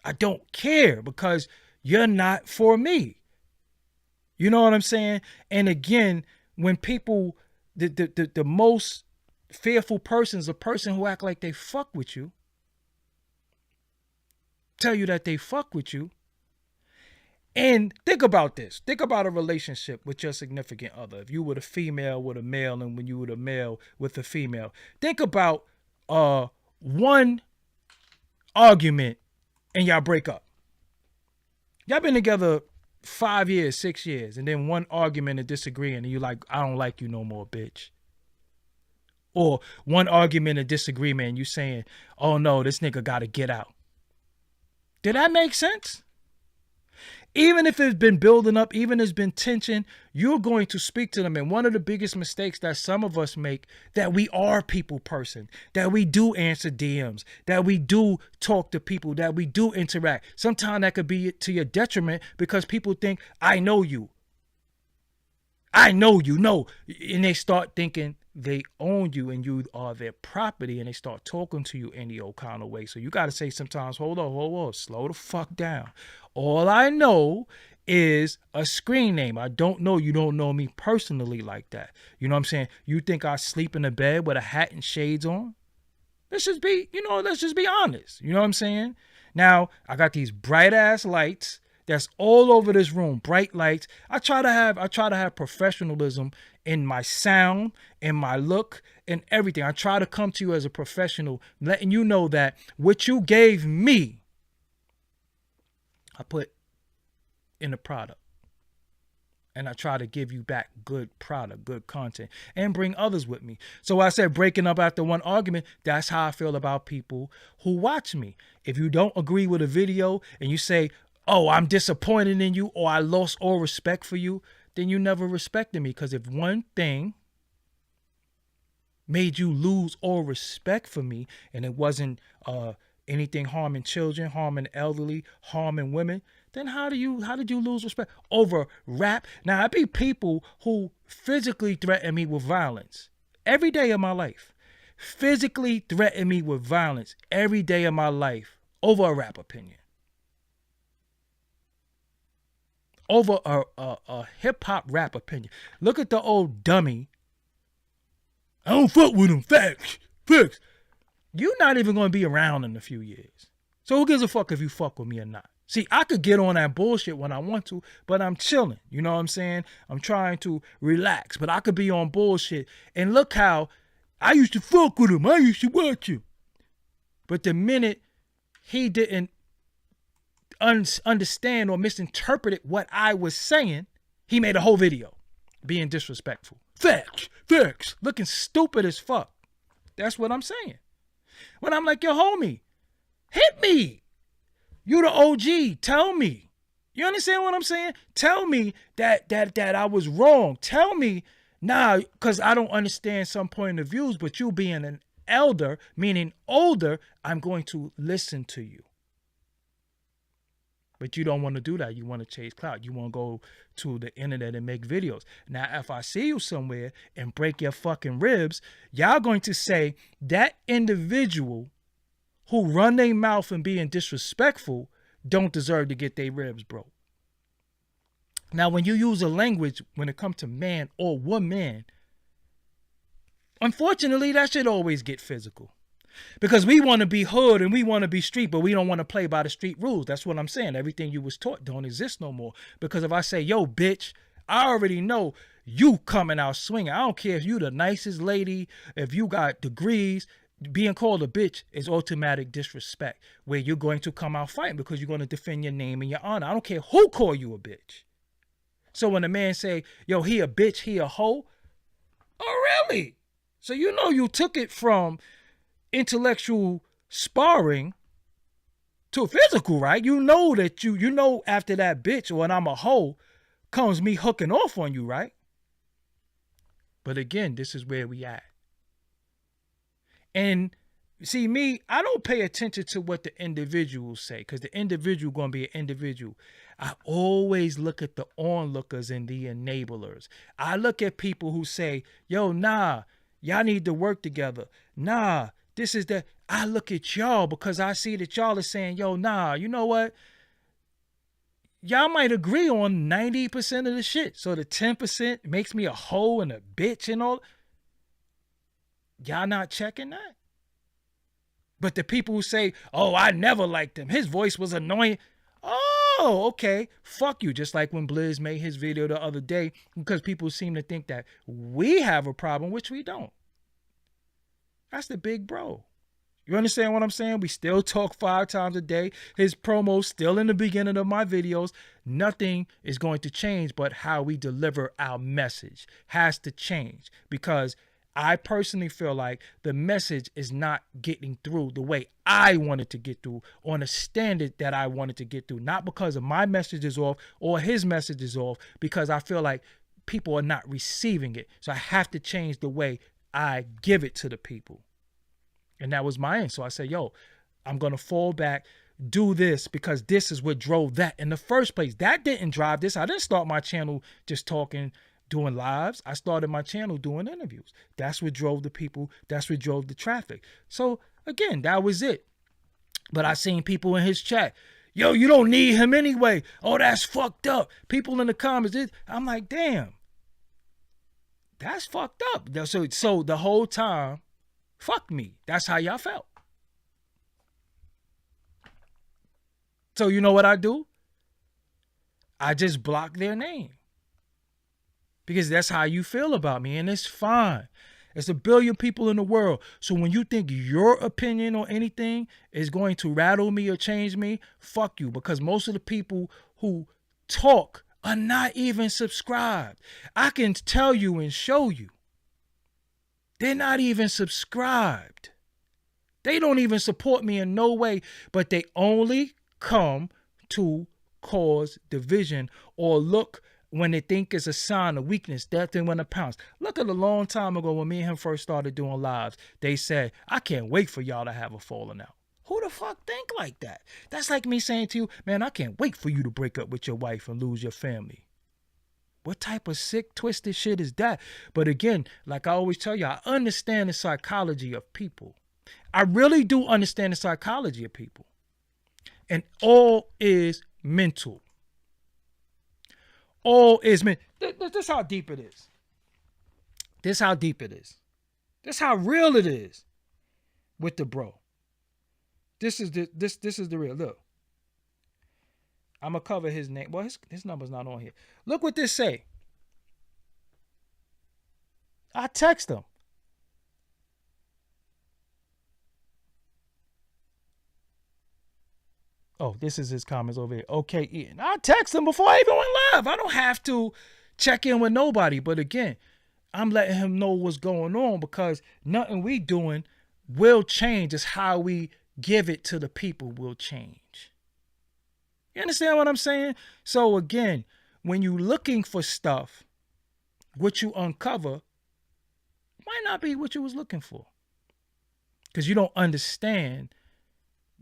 S1: I don't care because you're not for me. You know what I'm saying? And again, when people, the most fearful person is a person who act like they fuck with you, tell you that they fuck with you. And think about this. Think about a relationship with your significant other. If you were a female with a male and when you were a male with a female. Think about one argument and y'all break up. Y'all been together 5 years, 6 years, and then one argument and disagreeing and you like, I don't like you no more, bitch. Or one argument and disagreement and you saying, oh no, this nigga gotta get out. Did that make sense? Even if it's been building up, even if it's been tension, you're going to speak to them. And one of the biggest mistakes that some of us make, that we are people person, that we do answer DMs, that we do talk to people, that we do interact. Sometimes that could be to your detriment because people think, I know you. I know you, no. And they start thinking they own you and you are their property, and they start talking to you any old kind of way. So you got to say sometimes, hold on, slow the fuck down. All I know is a screen name. I don't know. You don't know me personally like that. You know what I'm saying? You think I sleep in a bed with a hat and shades on? Let's just be honest. You know what I'm saying? Now, I got these bright ass lights that's all over this room, bright lights. I try to have professionalism in my sound, in my look, in everything. I try to come to you as a professional, letting you know that what you gave me, I put in the product. And I try to give you back good product, good content, and bring others with me. So I said breaking up after one argument, that's how I feel about people who watch me. If you don't agree with a video and you say, oh, I'm disappointed in you, or I lost all respect for you, then you never respected me. Because if one thing made you lose all respect for me, and it wasn't anything harming children, harming elderly, harming women, then how did you lose respect over rap? Now, I be people who physically threaten me with violence every day of my life. Physically threaten me with violence every day of my life over a rap opinion. Over a hip-hop rap opinion. Look at the old dummy. I don't fuck with him. Facts. You're not even going to be around in a few years. So who gives a fuck if you fuck with me or not? See, I could get on that bullshit when I want to, but I'm chilling. You know what I'm saying? I'm trying to relax, but I could be on bullshit. And look how I used to fuck with him. I used to watch him. But the minute he didn't understand or misinterpreted what I was saying, he made a whole video being disrespectful. Facts, looking stupid as fuck. That's what I'm saying. When I'm like, yo, homie, hit me. You the OG. Tell me. You understand what I'm saying? Tell me that I was wrong. Tell me, because I don't understand some point of views, but you being an elder, meaning older, I'm going to listen to you. But you don't want to do that. You want to chase clout. You want to go to the internet and make videos. Now, if I see you somewhere and break your fucking ribs, y'all going to say that individual who run their mouth and being disrespectful don't deserve to get their ribs broke. Now, when you use a language, when it comes to man or woman, unfortunately, that should always get physical. Because we want to be hood and we want to be street, but we don't want to play by the street rules. That's what I'm saying. Everything you was taught don't exist no more. Because if I say, yo, bitch, I already know you coming out swinging. I don't care if you the nicest lady, if you got degrees. Being called a bitch is automatic disrespect, where you're going to come out fighting because you're going to defend your name and your honor. I don't care who call you a bitch. So when a man say, yo, he a bitch, he a hoe. Oh, really? So you know you took it from intellectual sparring to physical, right? You know that you know after that bitch or when I'm a hoe comes me hooking off on you, right? But again, this is where we at. And see, me, I don't pay attention to what the individuals say, because the individual going to be an individual. I always look at the onlookers and the enablers. I look at people who say, yo, nah, y'all need to work together. Nah, this is that. I look at y'all because I see that y'all are saying, yo, nah, you know what? Y'all might agree on 90% of the shit. So the 10% makes me a hoe and a bitch and all. Y'all not checking that? But the people who say, oh, I never liked him. His voice was annoying. Oh, okay. Fuck you. Just like when Blizz made his video the other day, because people seem to think that we have a problem, which we don't. That's the big bro. You understand what I'm saying? We still talk 5 times a day. His promo's still in the beginning of my videos. Nothing is going to change, but how we deliver our message has to change, because I personally feel like the message is not getting through the way I wanted to get through on a standard that I wanted to get through. Not because of my message is off or his message is off, because I feel like people are not receiving it. So I have to change the way I give it to the people. And that was my end. So I said, yo, I'm going to fall back, do this, because this is what drove that in the first place. That didn't drive this. I didn't start my channel just talking, doing lives. I started my channel doing interviews. That's what drove the people. That's what drove the traffic. So again, that was it. But I seen people in his chat, yo, you don't need him anyway. Oh, that's fucked up. People in the comments, I'm like, damn, that's fucked up. So the whole time, fuck me. That's how y'all felt. So you know what I do? I just block their name. Because that's how you feel about me, and it's fine. There's a billion people in the world. So when you think your opinion on anything is going to rattle me or change me, fuck you. Because most of the people who talk are not even subscribed. I can tell you and show you. They're not even subscribed. They don't even support me in no way, but they only come to cause division or look when they think it's a sign of weakness, that they want to pounce. Look at a long time ago when me and him first started doing lives. They said, I can't wait for y'all to have a falling out. Who the fuck think like that? That's like me saying to you, man, I can't wait for you to break up with your wife and lose your family. What type of sick, twisted shit is that? But again, like I always tell you, I understand the psychology of people. I really do understand the psychology of people. And all is mental. All is mental. This is how deep it is. This is how deep it is. This is how real it is with the bro. This is the real. Look. I'm going to cover his name. Well, his number's not on here. Look what this say. I text him. Oh, this is his comments over here. Okay, Ian. I text him before I even went live. I don't have to check in with nobody. But again, I'm letting him know what's going on, because nothing we doing will change. It's how we give it to the people will change. You understand what I'm saying? So again, when you're looking for stuff, what you uncover might not be what you was looking for. Because you don't understand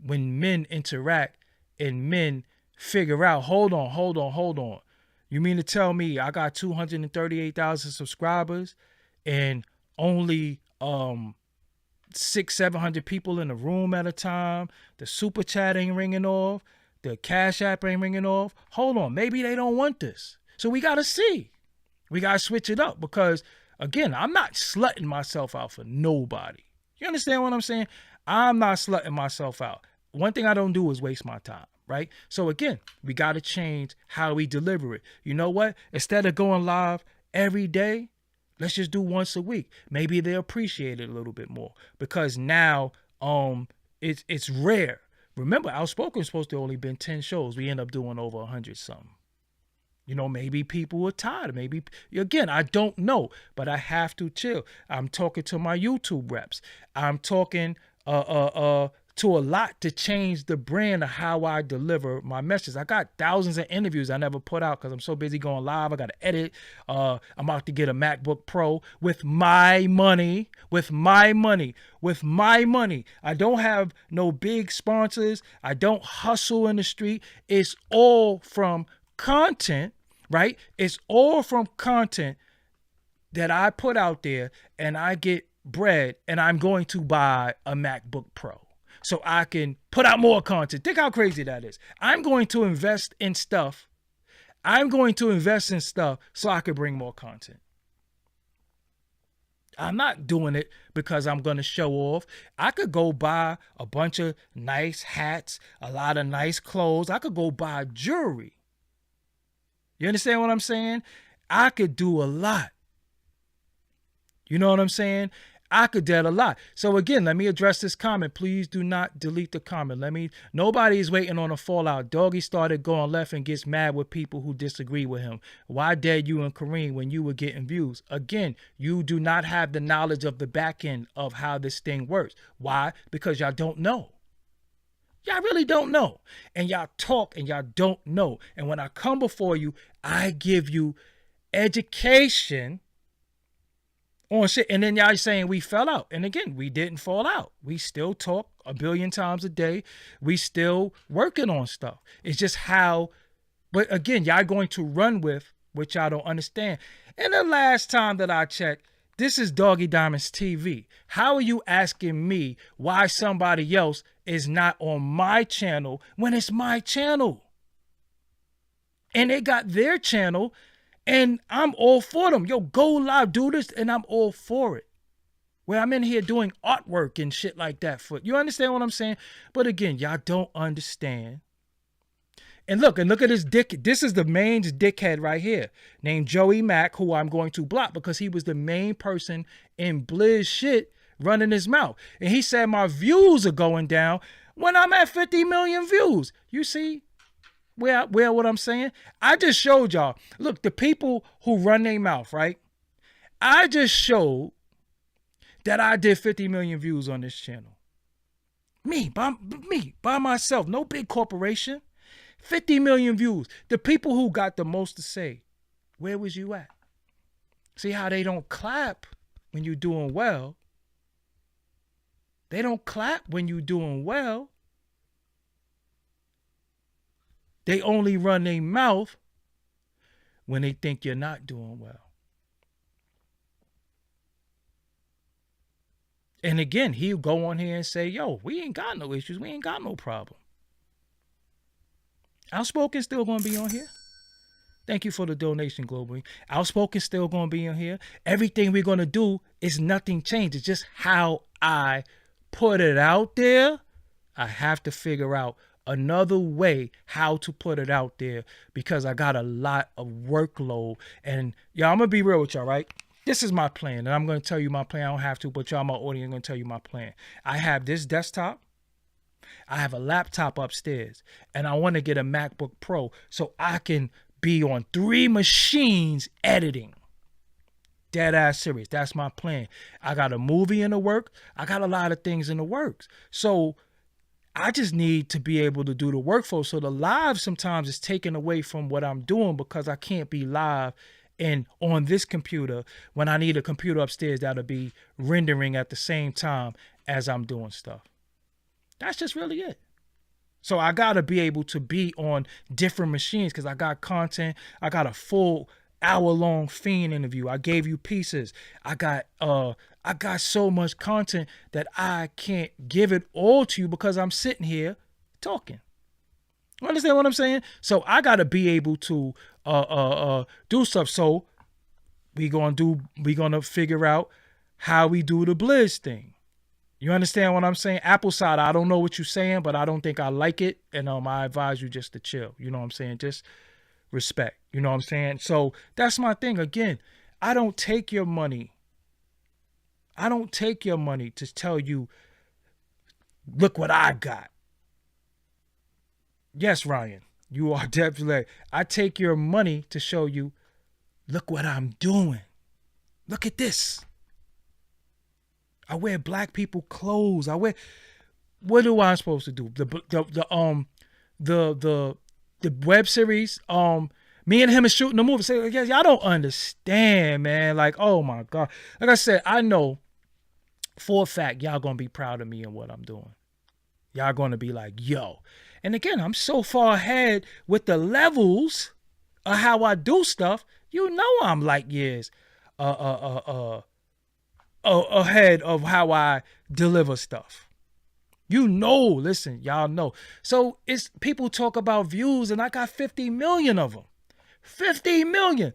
S1: when men interact and men figure out, hold on. You mean to tell me I got 238,000 subscribers and only 600-700 people in the room at a time? The super chat ain't ringing off. The Cash App ain't ringing off. Hold on, maybe they don't want this. So we got to see. We got to switch it up, because, again, I'm not slutting myself out for nobody. You understand what I'm saying? I'm not slutting myself out. One thing I don't do is waste my time, right? So again, we got to change how we deliver it. You know what? Instead of going live every day, let's just do once a week. Maybe they'll appreciate it a little bit more, because now it's rare. Remember, Outspoken is supposed to only been 10 shows. We end up doing over 100 something. You know, maybe people were tired. Maybe, again, I don't know, but I have to chill. I'm talking to my YouTube reps. I'm talking to a lot to change the brand of how I deliver my message. I got thousands of interviews I never put out because I'm so busy going live. I got to edit. I'm about to get a MacBook Pro with my money. I don't have no big sponsors. I don't hustle in the street. It's all from content, right? It's all from content that I put out there, and I get bread, and I'm going to buy a MacBook Pro so I can put out more content. Think how crazy that is. I'm going to invest in stuff. So I can bring more content. I'm not doing it because I'm going to show off. I could go buy a bunch of nice hats, a lot of nice clothes. I could go buy jewelry. You understand what I'm saying? I could do a lot. You know what I'm saying? I could dead a lot. So again, let me address this comment. Please do not delete the comment. Nobody is waiting on a fallout. Doggy started going left and gets mad with people who disagree with him. Why dead you and Kareem when you were getting views? Again, you do not have the knowledge of the back end of how this thing works. Why? Because y'all don't know. Y'all really don't know. And y'all talk and y'all don't know. And when I come before you, I give you education on shit. And then y'all saying we fell out. And again, we didn't fall out. We still talk a billion times a day. We still working on stuff. It's just how, but again, y'all going to run with what y'all don't understand. And the last time that I checked, this is Doggie Diamonds TV. How are you asking me why somebody else is not on my channel when it's my channel? And they got their channel and I'm all for them. Yo, go live, do this, and I'm all for it. Where I'm in here doing artwork and shit like that. You understand what I'm saying? But again, y'all don't understand. And look at this dick. This is the main dickhead right here, named Joey Mack, who I'm going to block because he was the main person in Blizz shit running his mouth. And he said my views are going down when I'm at 50 million views. You see where what I'm saying? I just showed y'all. Look, the people who run their mouth, right? I just showed that I did 50 million views on this channel. Me, by myself. No big corporation. 50 million views. The people who got the most to say, where was you at? See how they don't clap when you're doing well. They don't clap when you're doing well. They only run their mouth when they think you're not doing well. And again, he'll go on here and say, yo, we ain't got no issues. We ain't got no problem. Outspoken still going to be on here. Thank you for the donation, Globally. Outspoken still going to be on here. Everything we're going to do is nothing changed. It's just how I put it out there. I have to figure out another way how to put it out there because I got a lot of workload. And y'all, I'm going to be real with y'all, right? This is my plan. And I'm going to tell you my plan. I don't have to, but y'all, my audience, I'm going to tell you my plan. I have this desktop. I have a laptop upstairs and I want to get a MacBook Pro so I can be on 3 machines editing. Dead ass serious. That's my plan. I got a movie in the work. I got a lot of things in the works. So I just need to be able to do the workflow. So the live sometimes is taken away from what I'm doing because I can't be live and on this computer when I need a computer upstairs that'll be rendering at the same time as I'm doing stuff. That's just really it. So I got to be able to be on different machines because I got content. I got a full hour-long Fiend interview. I gave you pieces. I got so much content that I can't give it all to you because I'm sitting here talking. You understand what I'm saying? So I got to be able to do stuff. So we gonna figure out how we do the Blizz thing. You understand what I'm saying? Apple side, I don't know what you're saying, but I don't think I like it. And I advise you just to chill. You know what I'm saying? Just respect. You know what I'm saying? So that's my thing. Again, I don't take your money. I don't take your money to tell you, look what I got. Yes, Ryan, you are definitely. I take your money to show you, look what I'm doing. Look at this. I wear black people clothes. What do I supposed to do? The web series. Me and him is shooting the movie. Say, y'all don't understand, man. Like, oh my God. Like I said, I know for a fact y'all gonna be proud of me and what I'm doing. Y'all gonna be like, yo. And again, I'm so far ahead with the levels of how I do stuff. You know, I'm light years ahead of how I deliver stuff. You know, listen, y'all know. So it's people talk about views and I got 50 million of them. 50 million.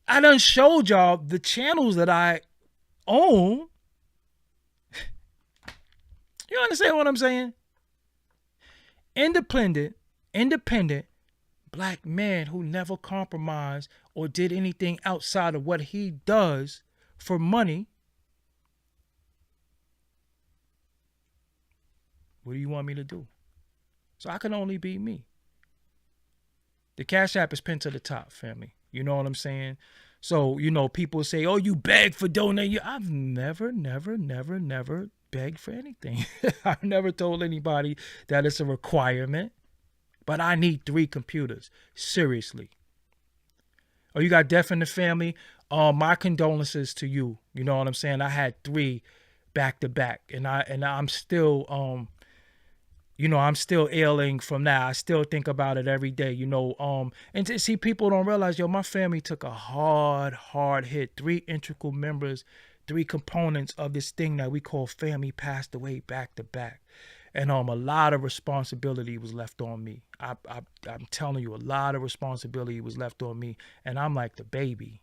S1: I done showed y'all the channels that I own. You understand what I'm saying? Independent, black man who never compromised or did anything outside of what he does for money. What do you want me to do? So I can only be me. The Cash App is pinned to the top, family. You know what I'm saying? So, people say, oh, you beg for donating. I've never begged for anything. I've never told anybody that it's a requirement. But I need 3 computers. Seriously. Oh, you got deaf in the family? My condolences to you. You know what I'm saying? I had 3 back to back. And I'm still I'm still ailing from that. I still think about it every day, and to see people don't realize, my family took a hard hit. 3 integral members, 3 components of this thing that we call family passed away back to back. And a lot of responsibility was left on me. I'm telling you, a lot of responsibility was left on me. And I'm like the baby.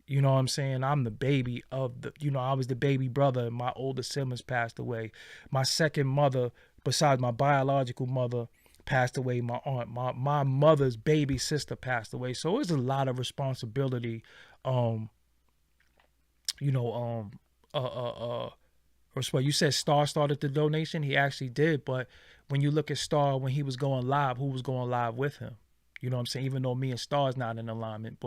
S1: You know what I'm saying? I'm the baby of I was the baby brother. My older siblings passed away. My second mother, besides my biological mother, passed away. My aunt, my mother's baby sister passed away. So it's a lot of responsibility. You said Star started the donation. He actually did. But when you look at Star, when he was going live, who was going live with him? You know what I'm saying? Even though me and Star's not in alignment,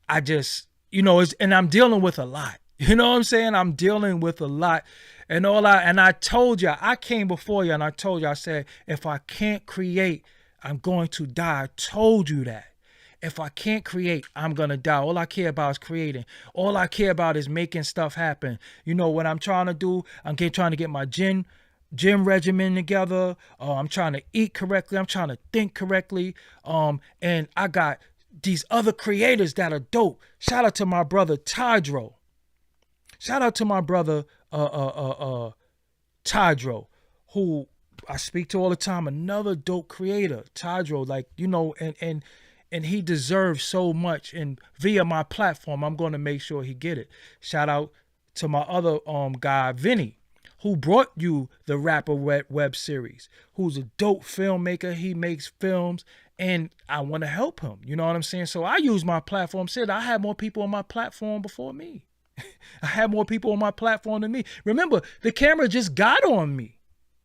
S1: I just, and I'm dealing with a lot. You know what I'm saying? I'm dealing with a lot. And I told you, I came before you and I told you, I said, if I can't create, I'm going to die. I told you that. If I can't create, I'm going to die. All I care about is creating. All I care about is making stuff happen. What I'm trying to do, I'm trying to get my gym regimen together. I'm trying to eat correctly. I'm trying to think correctly. And I got these other creators that are dope. Shout out to my brother Tydro. Shout out to my brother Tydro, who I speak to all the time. Another dope creator, Tydro. And he deserves so much. And via my platform, I'm going to make sure he get it. Shout out to my other guy, Vinny, who brought you the Rapper web series, who's a dope filmmaker. He makes films, and I want to help him. You know what I'm saying? So I use my platform. I had more people on my platform before me. I had more people on my platform than me. Remember, the camera just got on me.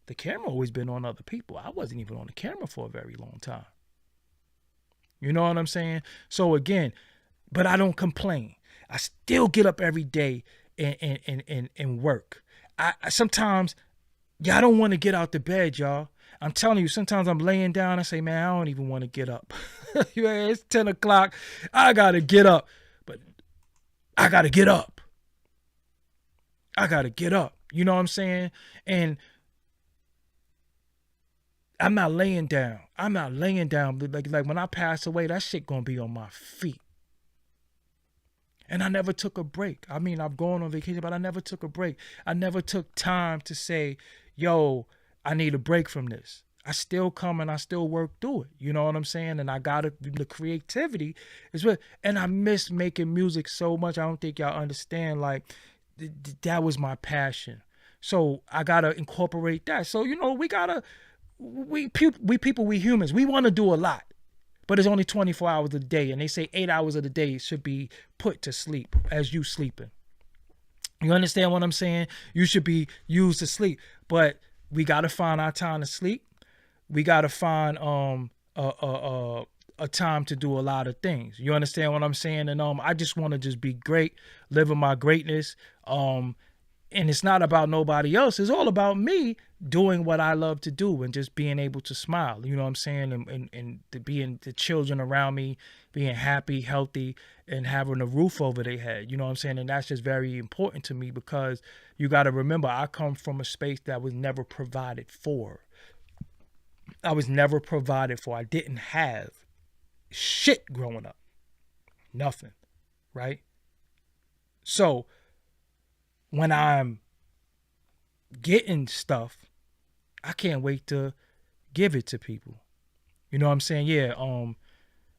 S1: The camera always been on other people. I wasn't even on the camera for a very long time. You know what I'm saying? So again, but I don't complain. I still get up every day and work. I sometimes, I don't want to get out the bed, y'all. I'm telling you, sometimes I'm laying down. I say, man, I don't even want to get up. It's 10 o'clock. I got to get up. But I got to get up. I got to get up. You know what I'm saying? And I'm not laying down. Like when I pass away, that shit going to be on my feet. And I never took a break. I mean, I've gone on vacation, but I never took a break. I never took time to say, yo, I need a break from this. I still come and I still work through it. You know what I'm saying? And I got the creativity is what, and I miss making music so much. I don't think y'all understand. Like, that was my passion. So I got to incorporate that. So, we people, we humans, we want to do a lot. But it's only 24 hours a day. And they say 8 hours of the day should be put to sleep as you sleeping. You understand what I'm saying? You should be used to sleep. But we got to find our time to sleep. We got to find a time to do a lot of things. You understand what I'm saying? And I just want to just be great, living my greatness. And it's not about nobody else. It's all about me doing what I love to do and just being able to smile. You know what I'm saying? And to being the children around me, being happy, healthy, and having a roof over their head. You know what I'm saying? And that's just very important to me because you got to remember, I come from a space that was never provided for. I was never provided for. I didn't have shit growing up. Nothing. Right? So when I'm getting stuff, I can't wait to give it to people. You know what I'm saying? Yeah,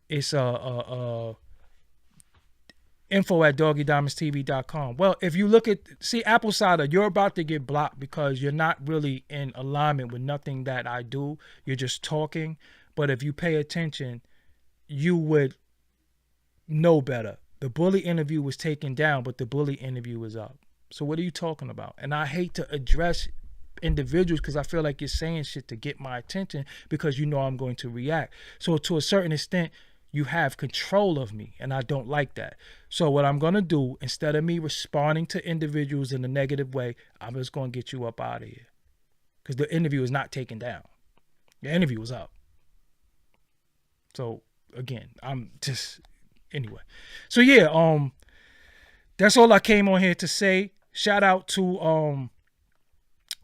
S1: it's info@doggiediamondstv.com. Well, if you look at, Apple Cider, you're about to get blocked because you're not really in alignment with nothing that I do. You're just talking. But if you pay attention, you would know better. The bully interview was taken down, but the bully interview is up. So what are you talking about? And I hate to address individuals because I feel like you're saying shit to get my attention because you know I'm going to react. So to a certain extent, you have control of me, and I don't like that. So what I'm going to do, instead of me responding to individuals in a negative way, I'm just going to get you up out of here. Because the interview is not taken down. The interview was up. So again, I'm just anyway. So yeah, that's all I came on here to say. Shout out to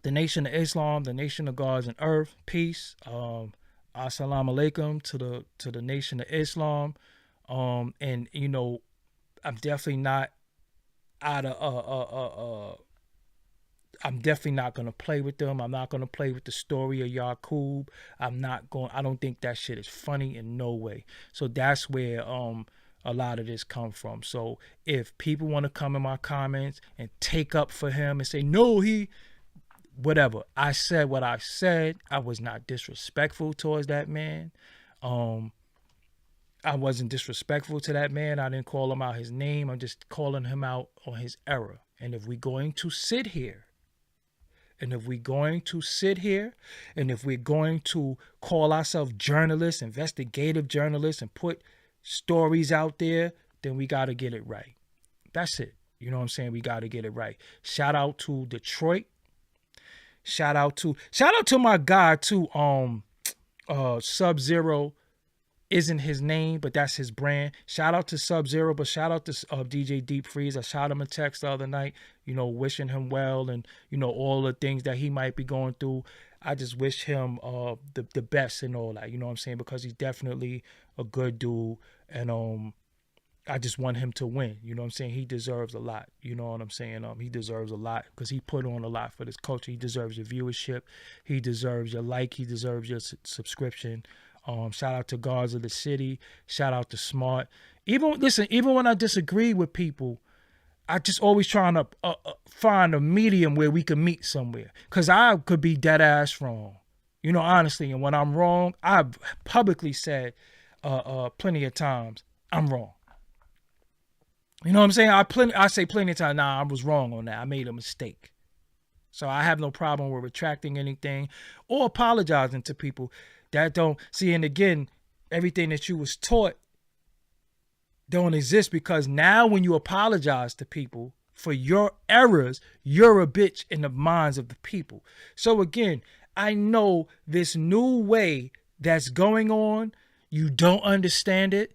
S1: the Nation of Islam, the Nation of Gods and Earth, peace. Assalamu alaikum to the Nation of Islam. And you know, I'm definitely not out of I'm definitely not gonna play with them. I'm not gonna play with the story of Yaqub. I don't think that shit is funny in no way. So that's where a lot of this come from. So if people want to come in my comments and take up for him and say, no, whatever. I said what I said. I was not disrespectful towards that man. I wasn't disrespectful to that man. I didn't call him out his name. I'm just calling him out on his error. And if we're going to sit here, and if we're going to call ourselves journalists, investigative journalists, and put stories out there, then we got to get it right. That's it. You know what I'm saying? We got to get it right. Shout out to Detroit. Shout out to my guy too. Sub-Zero isn't his name, but that's his brand. Shout out to Sub-Zero, but shout out to DJ Deep Freeze. I shot him a text the other night, you know, wishing him well and, you know, all the things that he might be going through. I just wish him the best and all that, you know what I'm saying? Because he's definitely a good dude, and I just want him to win. You know what I'm saying? He deserves a lot. You know what I'm saying? He deserves a lot because he put on a lot for this culture. He deserves your viewership. He deserves your like. He deserves your subscription. Shout out to Guards of the City. Shout out to Smart. Even when I disagree with people, I just always trying to find a medium where we can meet somewhere. Because I could be dead ass wrong. You know, honestly. And when I'm wrong, I've publicly said plenty of times, I'm wrong. You know what I'm saying? I say plenty of times, nah, I was wrong on that. I made a mistake. So I have no problem with retracting anything or apologizing to people that don't see. And again, everything that you was taught don't exist, because now when you apologize to people for your errors, you're a bitch in the minds of the people. So again, I know this new way that's going on, you don't understand it.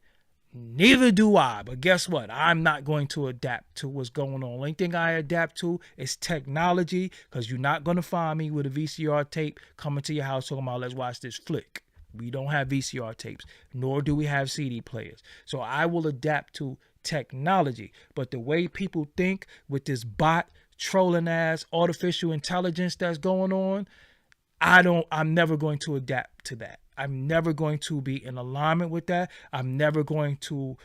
S1: Neither do I. But guess what? I'm not going to adapt to what's going on. Only thing I adapt to is technology, because you're not going to find me with a VCR tape coming to your house talking about, let's watch this flick. We don't have VCR tapes, nor do we have CD players. So I will adapt to technology. But the way people think with this bot trolling ass artificial intelligence that's going on, I'm never going to adapt to that. I'm never going to be in alignment with that. I'm never going to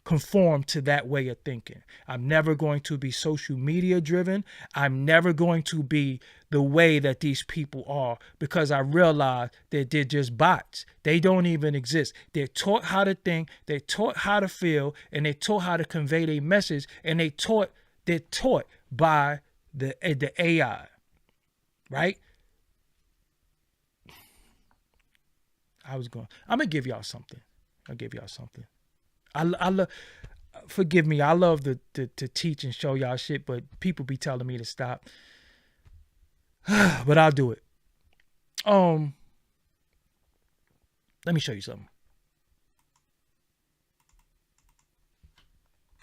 S1: conform to that way of thinking. I'm never going to be social media driven. I'm never going to be the way that these people are, because I realize that they're just bots. They don't even exist. They're taught how to think, they're taught how to feel, and they're taught how to convey their message, and they're taught by the AI, right? I'm gonna give y'all something. I love. Forgive me. I love to teach and show y'all shit, but people be telling me to stop. But I'll do it. Let me show you something.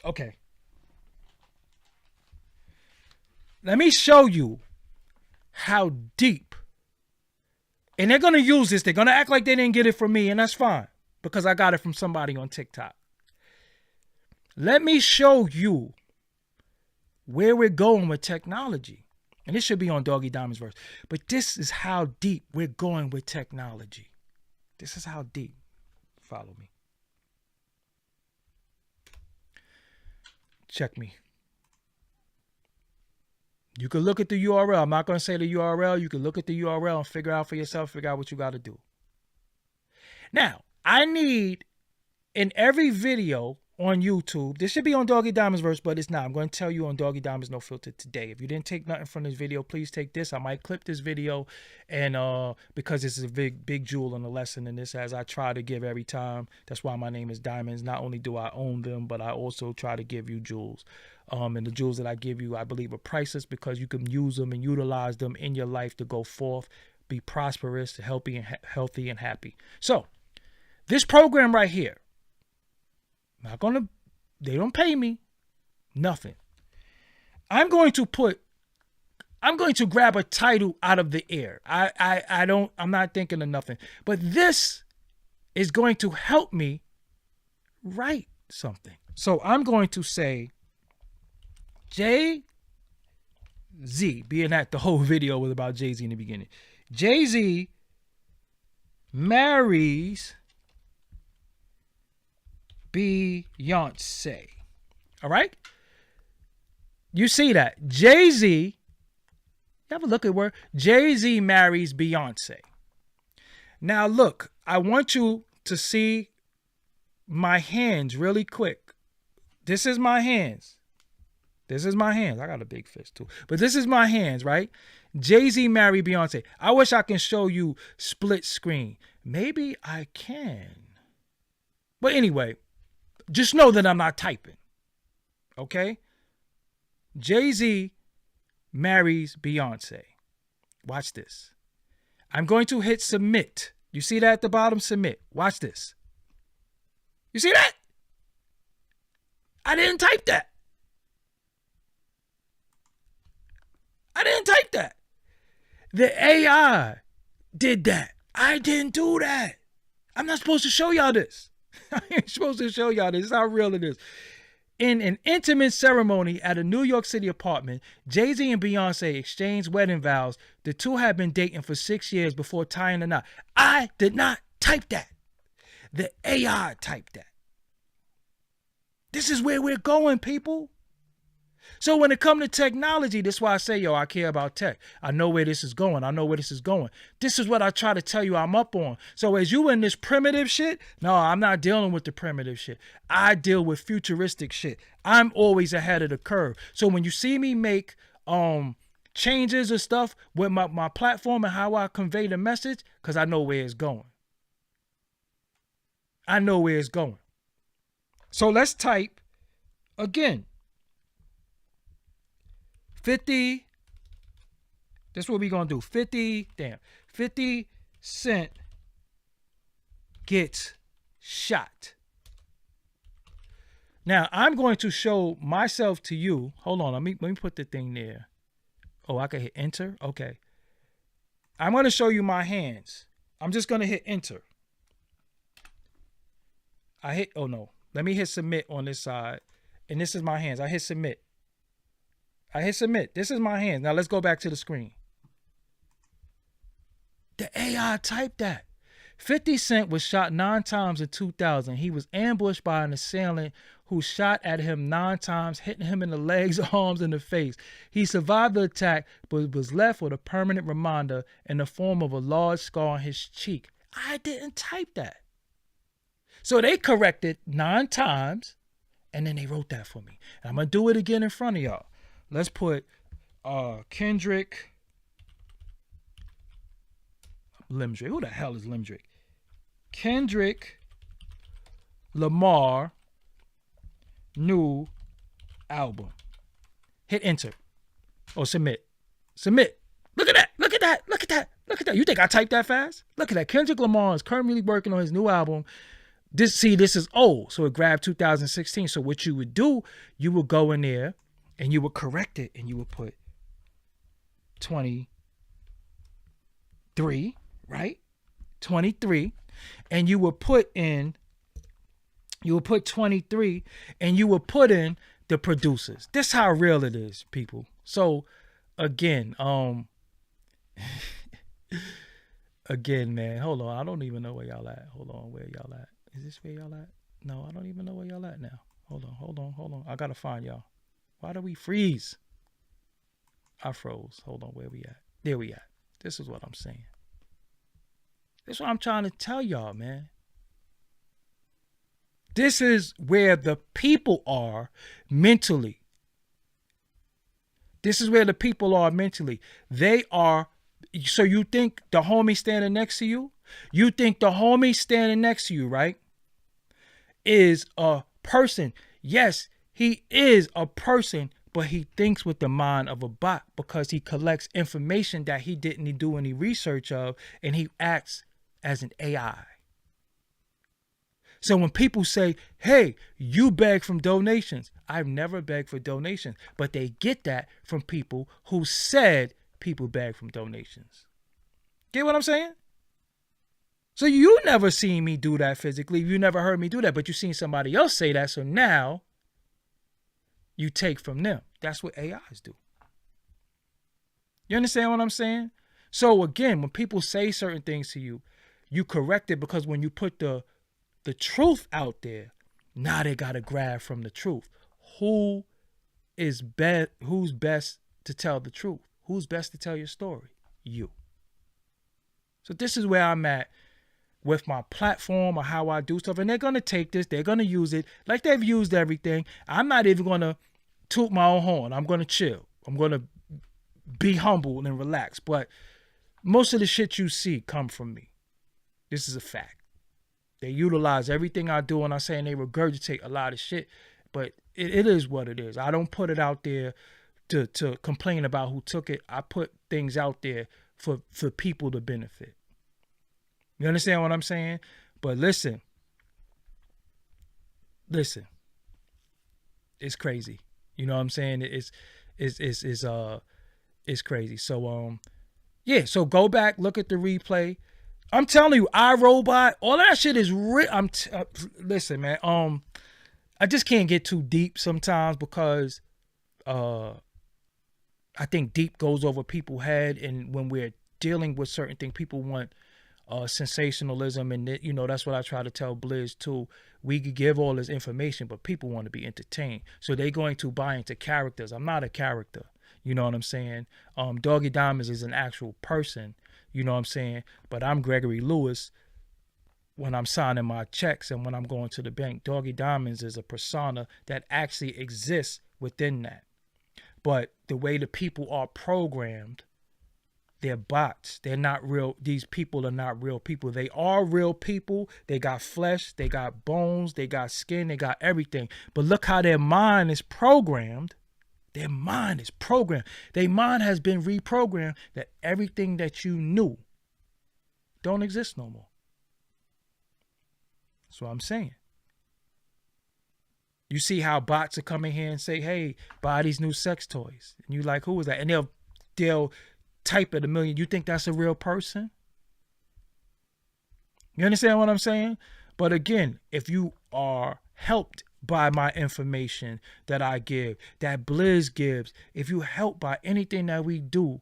S1: Okay. Let me show you how deep. And they're going to use this. They're going to act like they didn't get it from me, and that's fine, because I got it from somebody on TikTok. Let me show you where we're going with technology. And this should be on Doggie Diamonds verse. But this is how deep we're going with technology. This is how deep. Follow me. Check me. You can look at the URL. I'm not going to say the URL. You can look at the URL and figure out for yourself, figure out what you got to do. Now, I need, in every video, on YouTube. This should be on Doggie Diamonds verse, but it's not. I'm going to tell you on Doggie Diamonds No Filter today. If you didn't take nothing from this video, please take this. I might clip this video, and because this is a big jewel and a lesson in this, as I try to give every time. That's why my name is Diamonds. Not only do I own them, but I also try to give you jewels. And the jewels that I give you, I believe, are priceless because you can use them and utilize them in your life to go forth, be prosperous, healthy, and happy. So this program right here, they don't pay me nothing. I'm going to grab a title out of the air. I'm not thinking of nothing. But this is going to help me write something. So I'm going to say Jay-Z, being that the whole video was about Jay-Z in the beginning. Jay-Z marries Beyonce. All right? You see that? Jay-Z, you have a look at where Jay-Z marries Beyonce. Now look, I want you to see my hands really quick. This is my hands. This is my hands. I got a big fist too. But this is my hands, right? Jay-Z married Beyonce. I wish I can show you split screen. Maybe I can. But anyway, just know that I'm not typing. Okay? Jay-Z marries Beyonce. Watch this. I'm going to hit submit. You see that at the bottom? Submit. Watch this. You see that? I didn't type that. I didn't type that. The AI did that. I didn't do that. I'm not supposed to show y'all this. I ain't supposed to show y'all this. This is how real it is. In an intimate ceremony at a New York City apartment, Jay-Z and Beyonce exchanged wedding vows. The two had been dating for 6 years before tying the knot. I did not type that. The AI typed that. This is where we're going, people. So when it comes to technology, that's why I say, yo, I care about tech. I know where this is going. I know where this is going. This is what I try to tell you I'm up on. So as you in this primitive shit, no, I'm not dealing with the primitive shit. I deal with futuristic shit. I'm always ahead of the curve. So when you see me make changes and stuff with my platform and how I convey the message, because I know where it's going. I know where it's going. So let's type again. 50, that's what we're going to do. 50 Cent gets shot. Now, I'm going to show myself to you. Hold on, let me put the thing there. Oh, I can hit enter? Okay. I'm going to show you my hands. I'm just going to hit enter. Oh no. Let me hit submit on this side. And this is my hands. I hit submit. This is my hands. Now let's go back to the screen. The AI typed that. 50 Cent was shot 9 times in 2000. He was ambushed by an assailant who shot at him 9 times, hitting him in the legs, arms, and the face. He survived the attack, but was left with a permanent reminder in the form of a large scar on his cheek. I didn't type that. So they corrected 9 times, and then they wrote that for me. And I'm going to do it again in front of y'all. Let's put Kendrick Limdrick. Who the hell is Limdrick? Kendrick Lamar new album. Hit enter. Or submit. Submit. Look at that. Look at that. Look at that. Look at that. You think I typed that fast? Look at that. Kendrick Lamar is currently working on his new album. This is old. So it grabbed 2016. So what you would do, you would go in there and you would correct it and you would put 23, right? 23. And you would put 23 and you would put in the producers. This is how real it is, people. So again, again, man, hold on. I don't even know where y'all at. Hold on, where y'all at? Is this where y'all at? No, I don't even know where y'all at now. Hold on. I gotta find y'all. Why do we freeze? I froze. Hold on, where we at? There we at. This is what I'm saying. This is what I'm trying to tell y'all, man. This is where the people are mentally. This is where the people are mentally. They are. So you think the homie standing next to you? You think the homie standing next to you, right, is a person? Yes, he is a person, but he thinks with the mind of a bot because he collects information that he didn't do any research of, and he acts as an AI. So when people say, hey, you beg from donations, I've never begged for donations, but they get that from people who said people beg from donations. Get what I'm saying? So you never seen me do that physically. You never heard me do that, but you seen somebody else say that. So now you take from them. That's what AIs do. You understand what I'm saying? So again, when people say certain things to you, you correct it, because when you put the truth out there, now they got to grab from the truth. Who's best to tell the truth? Who's best to tell your story? You. So this is where I'm at with my platform or how I do stuff. And they're going to take this, they're going to use it like they've used everything. I'm not even going to toot my own horn. I'm going to chill. I'm going to be humble and relax. But most of the shit you see come from me. This is a fact. They utilize everything I do, and I'm saying they regurgitate a lot of shit, but it is what it is. I don't put it out there to complain about who took it. I put things out there for people to benefit. You understand what I'm saying? But listen, it's crazy. You know what I'm saying? It's crazy. So yeah. So go back, look at the replay. I'm telling you, iRobot, all that shit is real. Listen, man. I just can't get too deep sometimes because I think deep goes over people's head, and when we're dealing with certain things, people want sensationalism, and that's what I try to tell Blizz too. We could give all this information, but people want to be entertained, so they're going to buy into characters. I'm not a character. You know what I'm saying? Doggie Diamonds is an actual person. You know what I'm saying? But I'm Gregory Lewis when I'm signing my checks and when I'm going to the bank. Doggie Diamonds is a persona that actually exists within that. But the way the people are programmed, they're bots. They're not real. These people are not real people. They are real people. They got flesh. They got bones. They got skin. They got everything. But look how their mind is programmed. Their mind is programmed. Their mind has been reprogrammed that everything that you knew don't exist no more. That's what I'm saying. You see how bots are coming here and say, hey, buy these new sex toys. And you like, who is that? And they'll type it 1 million. You think that's a real person? You understand what I'm saying? But again, if you are helped by my information that I give, that Blizz gives, if you help by anything that we do,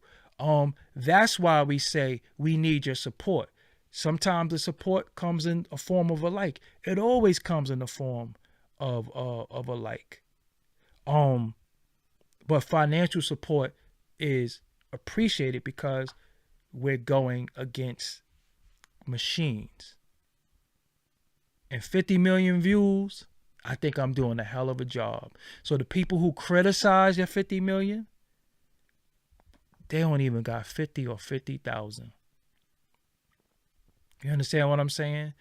S1: that's why we say we need your support. Sometimes the support comes in a form of a like. It always comes in the form of a like. But financial support is appreciated because we're going against machines. And 50 million views, I think I'm doing a hell of a job. So the people who criticize your 50 million, they don't even got 50 or 50,000. You understand what I'm saying?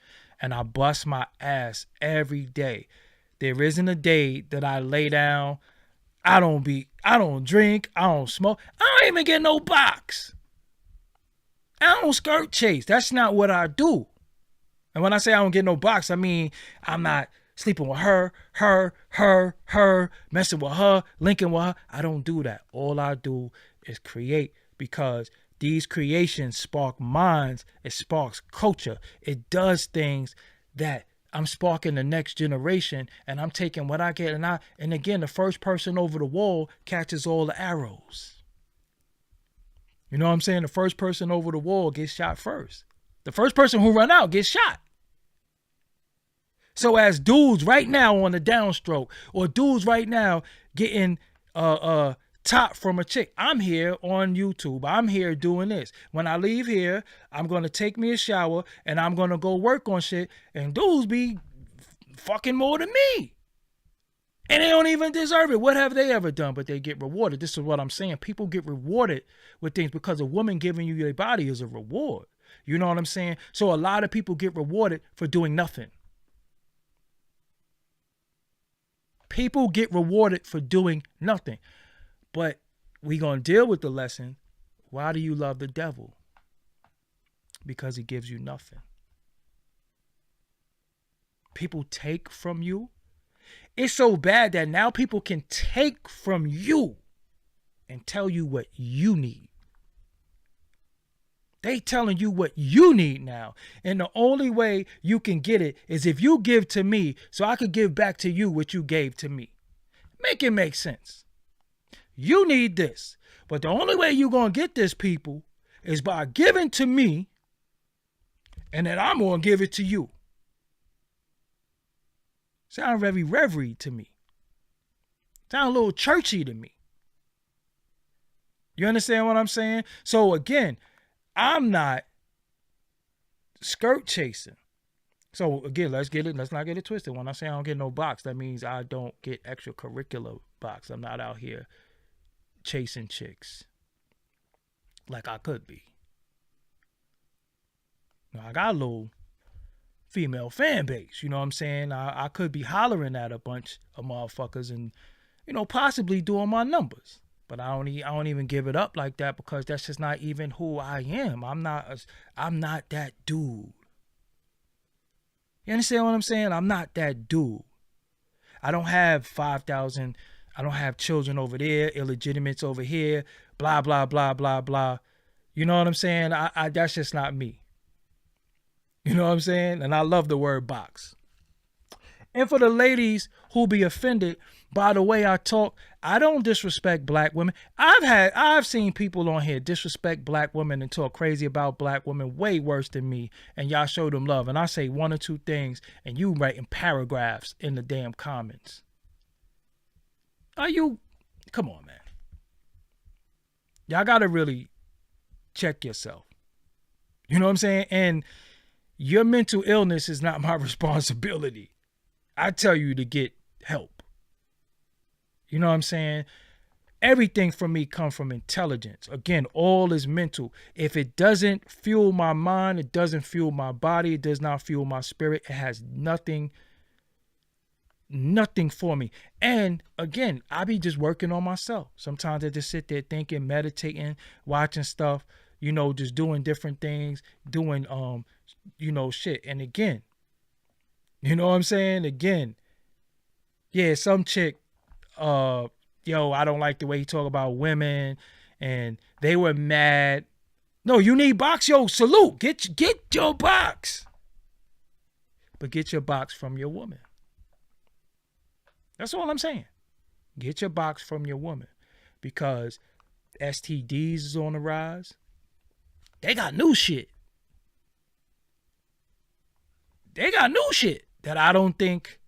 S1: And I bust my ass every day. There isn't a day that I lay down. I don't drink. I don't smoke. I don't even get no box. I don't skirt chase. That's not what I do. And when I say I don't get no box, I mean I'm not sleeping with her, messing with her, linking with her. I don't do that. All I do is create, because these creations spark minds. It sparks culture. It does things that I'm sparking the next generation, and I'm taking what I get. And again, the first person over the wall catches all the arrows. You know what I'm saying? The first person over the wall gets shot first. The first person who run out gets shot. So as dudes right now on the downstroke, or dudes right now getting top from a chick, I'm here on YouTube. I'm here doing this. When I leave here, I'm going to take me a shower and I'm going to go work on shit. And dudes be fucking more than me. And they don't even deserve it. What have they ever done? But they get rewarded. This is what I'm saying. People get rewarded with things because a woman giving you their body is a reward. You know what I'm saying? So a lot of people get rewarded for doing nothing. People get rewarded for doing nothing. But we going to deal with the lesson. Why do you love the devil? Because he gives you nothing. People take from you. It's so bad that now people can take from you and tell you what you need. They telling you what you need now. And the only way you can get it is if you give to me so I could give back to you what you gave to me. Make it make sense. You need this. But the only way you're going to get this, people, is by giving to me, and then I'm going to give it to you. Sound very revery to me. Sound a little churchy to me. You understand what I'm saying? So again, I'm not skirt chasing. So again, let's not get it twisted. When I say I don't get no box, that means I don't get extracurricular box. I'm not out here chasing chicks like I could be. Now, I got a little female fan base, you know what I'm saying? I could be hollering at a bunch of motherfuckers and, possibly doing my numbers. But I don't even give it up like that because that's just not even who I am. I'm not that dude. You understand what I'm saying? I'm not that dude. I don't have 5,000. I don't have children over there, illegitimates over here, blah, blah, blah, blah, blah. You know what I'm saying? That's just not me. You know what I'm saying? And I love the word box. And for the ladies who be offended by the way I talk, I don't disrespect black women. I've seen people on here disrespect black women and talk crazy about black women way worse than me. And y'all show them love. And I say one or two things and you writing paragraphs in the damn comments. Come on, man. Y'all got to really check yourself. You know what I'm saying? And your mental illness is not my responsibility. I tell you to get help. You know what I'm saying? Everything from me comes from intelligence. Again, all is mental. If it doesn't fuel my mind, it doesn't fuel my body, it does not fuel my spirit, it has nothing for me. And again, I be just working on myself. Sometimes I just sit there thinking, meditating, watching stuff, just doing different things, doing, shit. And again, you know what I'm saying? Again, yeah, some chick, I don't like the way he talk about women and they were mad. No, you need box. Yo, salute. Get your box. But get your box from your woman. That's all I'm saying. Get your box from your woman because STDs is on the rise. They got new shit. That I don't think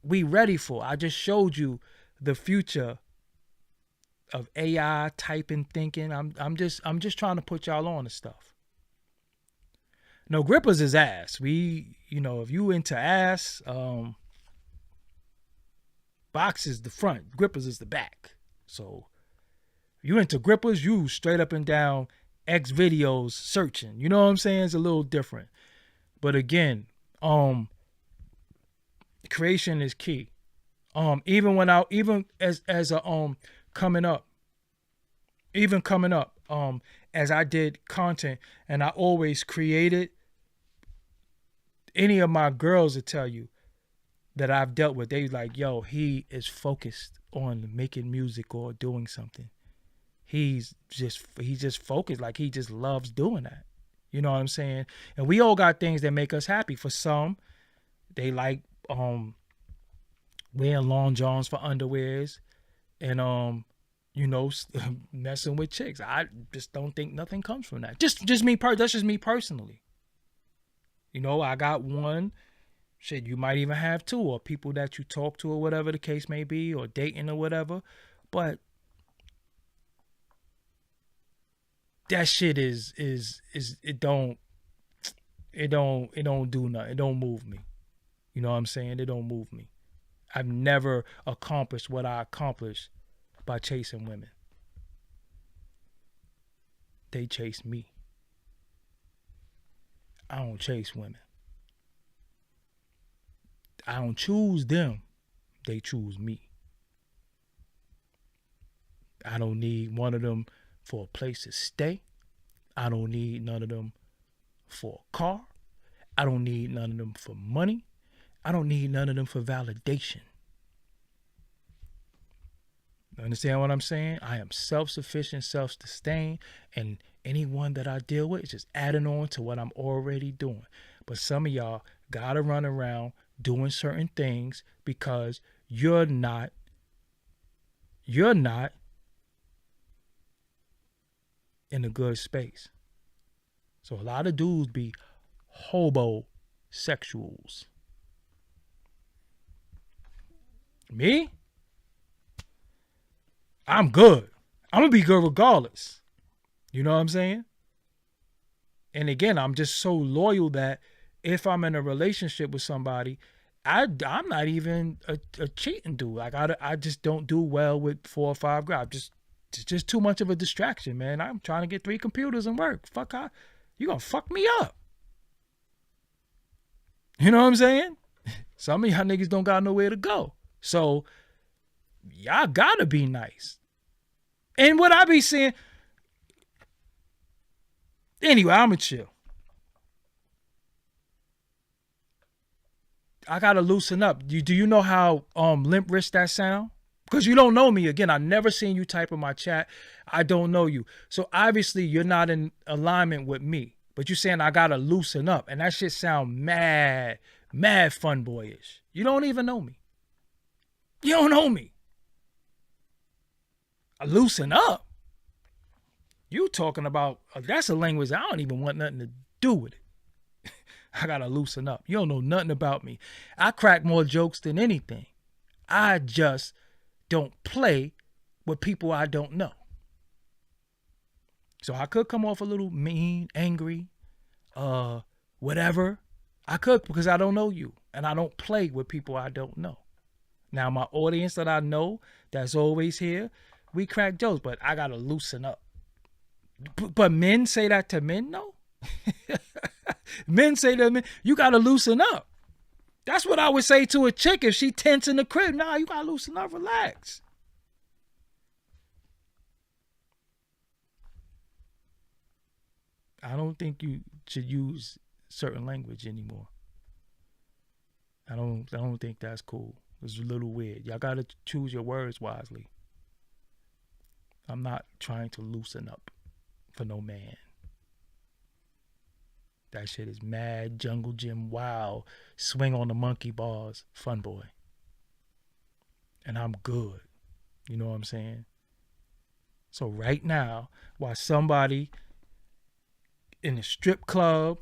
S1: we ready for. I just showed you the future of AI typing, thinking. I'm just trying to put y'all on to stuff. No, grippers is ass. If you into ass, box is the front, grippers is the back. So you into grippers, you straight up and down X videos searching. You know what I'm saying? It's a little different. But again, creation is key. Even as coming up, as I did content and I always created, any of my girls will tell you that I've dealt with, they like, yo, he is focused on making music or doing something. He's just focused, like he just loves doing that. You know what I'm saying? And we all got things that make us happy. For some, they like wearing long johns for underwears and messing with chicks. I just don't think nothing comes from that. Just me that's just me personally. I got one. Shit, you might even have two, or people that you talk to, or whatever the case may be, or dating or whatever. But that shit is it don't do nothing. It don't move me. You know what I'm saying? It don't move me. I've never accomplished what I accomplished by chasing women. They chase me. I don't chase women. I don't choose them. They choose me. I don't need one of them for a place to stay. I don't need none of them for a car. I don't need none of them for money. I don't need none of them for validation. Understand what I'm saying? I am self-sufficient, self-sustained, and anyone that I deal with is just adding on to what I'm already doing. But some of y'all gotta run around doing certain things because you're not in a good space. So a lot of dudes be hobosexuals. Me? I'm good. I'm gonna be good regardless. You know what I'm saying? And again, I'm just so loyal that if I'm in a relationship with somebody, I'm not even a cheating dude. Like I just don't do well with 4 or 5 guys. It's just too much of a distraction, man. I'm trying to get 3 computers and work. You gonna fuck me up. You know what I'm saying? Some of y'all niggas don't got nowhere to go. So y'all gotta be nice. And what I be saying, anyway, I'ma chill. I gotta loosen up. Do you know how limp wrist that sound? Because you don't know me. Again, I never seen you type in my chat. I don't know you. So obviously you're not in alignment with me. But you're saying I gotta loosen up. And that shit sound mad fun boyish. You don't even know me. You don't know me. I loosen up. You talking about, that's a language I don't even want nothing to do with it. I gotta loosen up. You don't know nothing about me. I crack more jokes than anything. I just don't play with people I don't know. So I could come off a little mean, angry, whatever. I could, because I don't know you. And I don't play with people I don't know. Now my audience that I know, that's always here, we crack jokes, but I gotta loosen up. But men say that to men, no? Men say to men, you gotta loosen up. That's what I would say to a chick if she tense in the crib. Nah, you gotta loosen up, relax. I don't think you should use certain language anymore. I don't think that's cool. It's a little weird. Y'all gotta choose your words wisely. I'm not trying to loosen up for no man. That shit is mad, jungle gym, wow, swing on the monkey bars, fun boy. And I'm good. You know what I'm saying? So right now, while somebody in the strip club,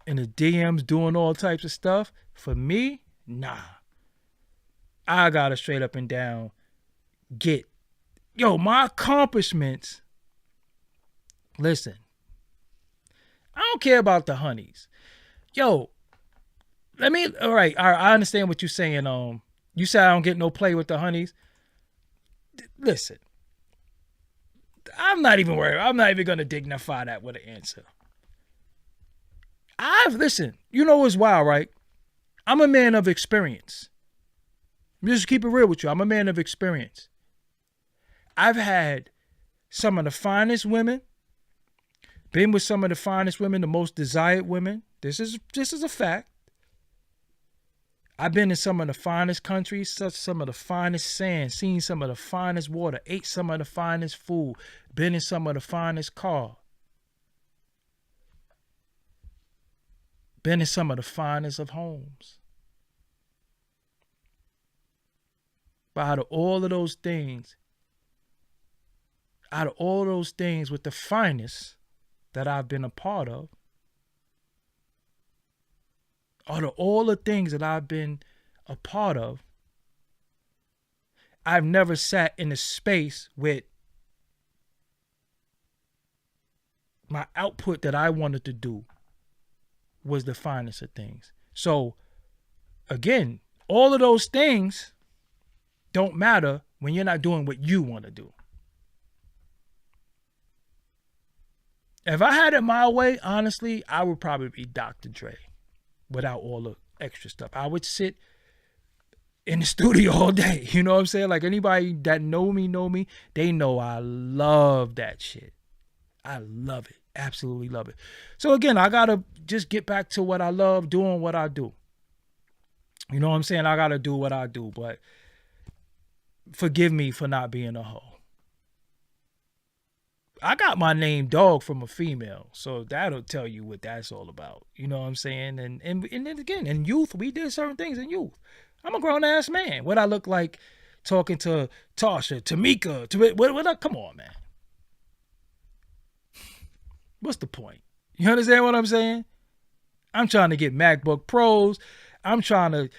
S1: in the DMs doing all types of stuff, for me, nah. I gotta straight up and down get, my accomplishments. Listen, I don't care about the honeys. All right, I understand what you're saying. You said I don't get no play with the honeys. Listen, I'm not even worried. I'm not even gonna dignify that with an answer. Listen, you know what's wild, right? I'm a man of experience. Just keep it real with you. I'm a man of experience. I've had some of the finest women, been with some of the finest women, the most desired women. This is a fact. I've been in some of the finest countries, some of the finest sand, seen some of the finest water, ate some of the finest food, been in some of the finest car, been in some of the finest of homes. But out of all those things with the finest that I've been a part of, out of all the things that I've been a part of, I've never sat in a space with my output that I wanted to do was the finest of things. So again, all of those things don't matter when you're not doing what you want to do. If I had it my way, honestly, I would probably be Dr. Dre without all the extra stuff. I would sit in the studio all day. You know what I'm saying? Like anybody that know me, they know I love that shit. I love it. Absolutely love it. So again, I got to just get back to what I love, doing what I do. You know what I'm saying? I got to do what I do, but forgive me for not being a hoe. I got my name Dog from a female, so that'll tell you what that's all about. You know what I'm saying? And then again, in youth, we did certain things in youth. I'm a grown ass man. What I look like talking to Tasha, Tamika, what come on, man. What's the point? You understand what I'm saying? I'm trying to get MacBook Pros. I'm trying to,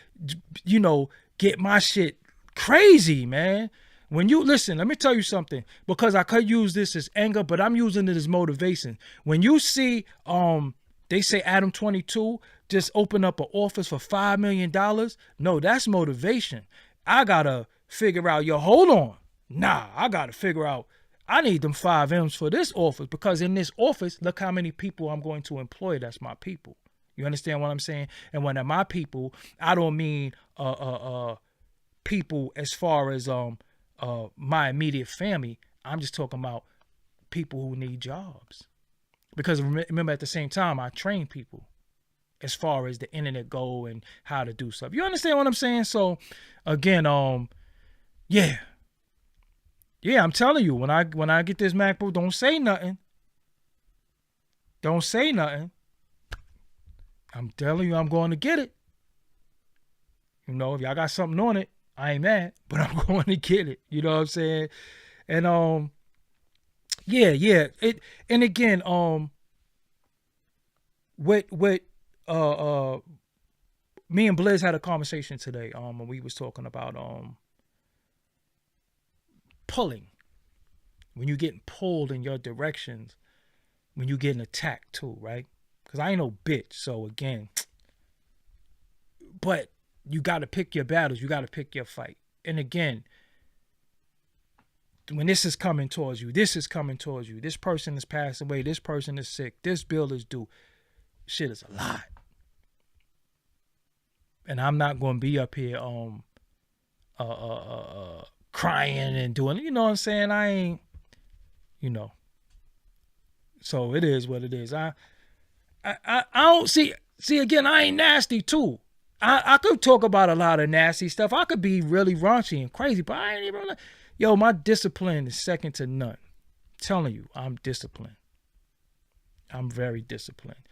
S1: get my shit crazy, man. When you listen, let me tell you something, because I could use this as anger, but I'm using it as motivation. When you see, they say Adam 22 just open up an office for $5 million. No, that's motivation. I gotta figure out, hold on. Nah, I gotta figure out, I need them 5 M's for this office, because in this office, look how many people I'm going to employ. That's my people. You understand what I'm saying? And when they're my people, I don't mean people as far as my immediate family. I'm just talking about people who need jobs. Because remember, at the same time, I train people as far as the internet go and how to do stuff. You understand what I'm saying? So again, yeah, I'm telling you, when I get this MacBook, don't say nothing. Don't say nothing. I'm telling you, I'm going to get it. If y'all got something on it, I ain't mad, but I'm going to get it. You know what I'm saying? And yeah. And again, with me and Blizz had a conversation today. When we was talking about pulling. When you getting pulled in your directions, when you getting attacked too, right? Because I ain't no bitch. So again, but you got to pick your battles. You got to pick your fight. And again, when this is coming towards you, this person has passed away, this person is sick, this bill is due, shit is a lot. And I'm not going to be up here crying and doing, you know what I'm saying? I ain't, So it is what it is. I don't see again, I ain't nasty too. I could talk about a lot of nasty stuff. I could be really raunchy and crazy, but I ain't even. My discipline is second to none. I'm telling you, I'm disciplined. I'm very disciplined.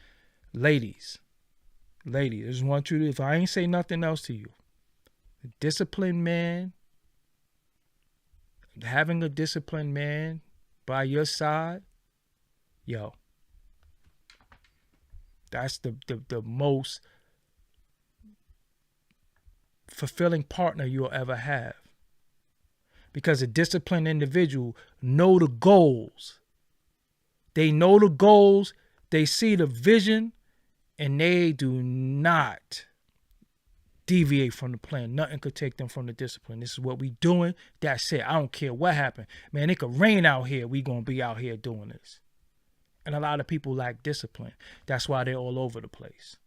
S1: Ladies, I just want you to, if I ain't say nothing else to you, a disciplined man, having a disciplined man by your side, that's the most fulfilling partner you'll ever have. Because a disciplined individual know the goals. They know the goals, they see the vision, and they do not deviate from the plan. Nothing could take them from the discipline. This is what we doing. That's it. I don't care what happened. Man, it could rain out here. We gonna be out here doing this. And a lot of people lack discipline. That's why they're all over the place.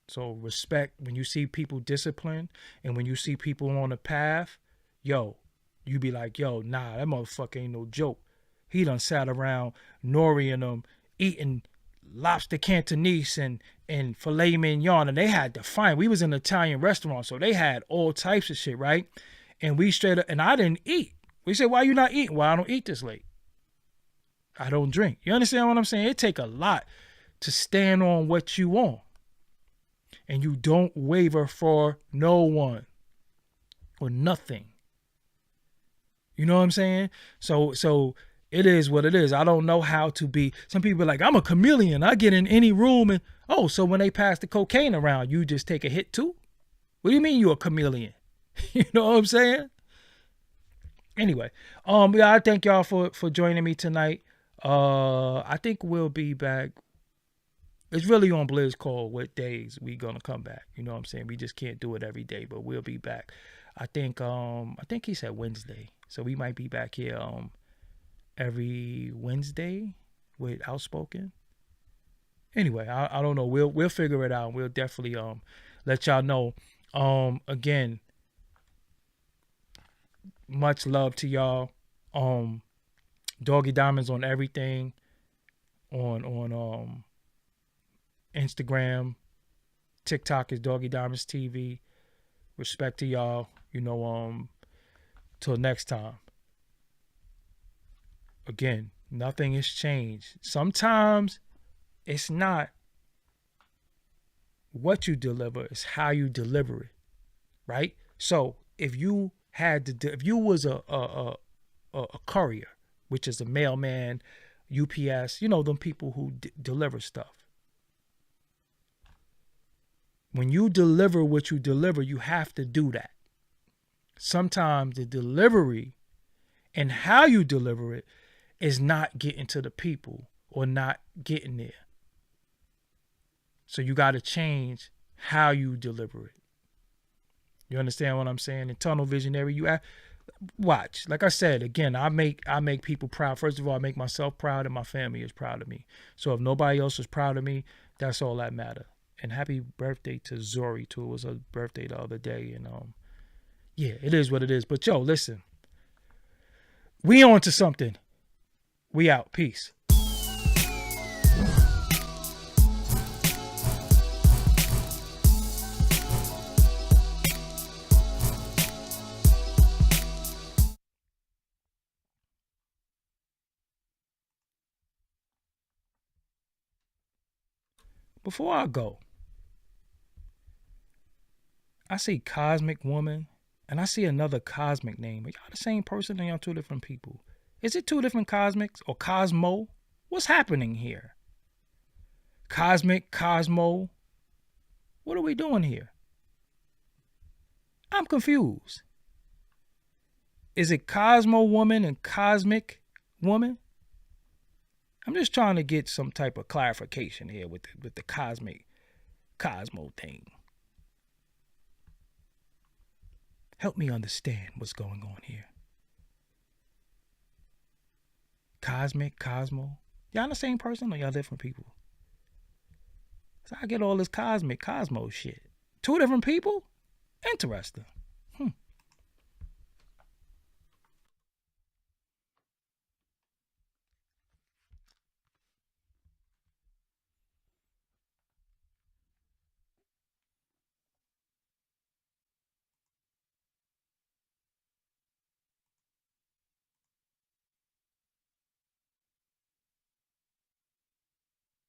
S1: So respect when you see people disciplined, and when you see people on the path, you be like, nah, that motherfucker ain't no joke. He done sat around Nori and them eating lobster cantonese and filet mignon, and they had to find. We was in an Italian restaurant, so they had all types of shit, right? And we straight up, and I didn't eat. We said, why you not eating? Well, I don't eat this late. I don't drink. You understand what I'm saying? It take a lot to stand on what you want. And you don't waver for no one or nothing. You know what I'm saying? So it is what it is. I don't know how to be. Some people are like, I'm a chameleon. I get in any room and, so when they pass the cocaine around, you just take a hit too? What do you mean you're a chameleon? You know what I'm saying? Anyway, I thank y'all for joining me tonight. I think we'll be back. It's really on Blizz call what days we gonna come back. You know what I'm saying? We just can't do it every day, but we'll be back. I think he said Wednesday. So we might be back here every Wednesday with Outspoken. Anyway, I don't know. We'll figure it out. We'll definitely let y'all know. Again, much love to y'all. Doggie Diamonds on everything. On Instagram, TikTok is Doggie Diamonds TV. Respect to y'all. You know, till next time. Again, nothing has changed. Sometimes it's not what you deliver, it's how you deliver it. Right? So if you was a courier, which is a mailman, UPS, you know, them people who deliver stuff. When you deliver what you deliver, you have to do that. Sometimes the delivery and how you deliver it is not getting to the people or not getting there. So you got to change how you deliver it. You understand what I'm saying? In Tunnel Visionary, watch. Like I said, again, I make people proud. First of all, I make myself proud and my family is proud of me. So if nobody else is proud of me, that's all that matters. And happy birthday to Zori too. It was her birthday the other day, and yeah, it is what it is. But yo, listen, we on to something. We out. Peace. Before I go, I see Cosmic Woman and I see another Cosmic name. Are y'all the same person or y'all two different people? Is it two different Cosmics or Cosmo? What's happening here? Cosmic, Cosmo. What are we doing here? I'm confused. Is it Cosmo Woman and Cosmic Woman? I'm just trying to get some type of clarification here with the Cosmic Cosmo thing. Help me understand what's going on here. Cosmic, Cosmo. Y'all the same person or y'all different people? So I get all this Cosmic, Cosmo shit. Two different people? Interesting.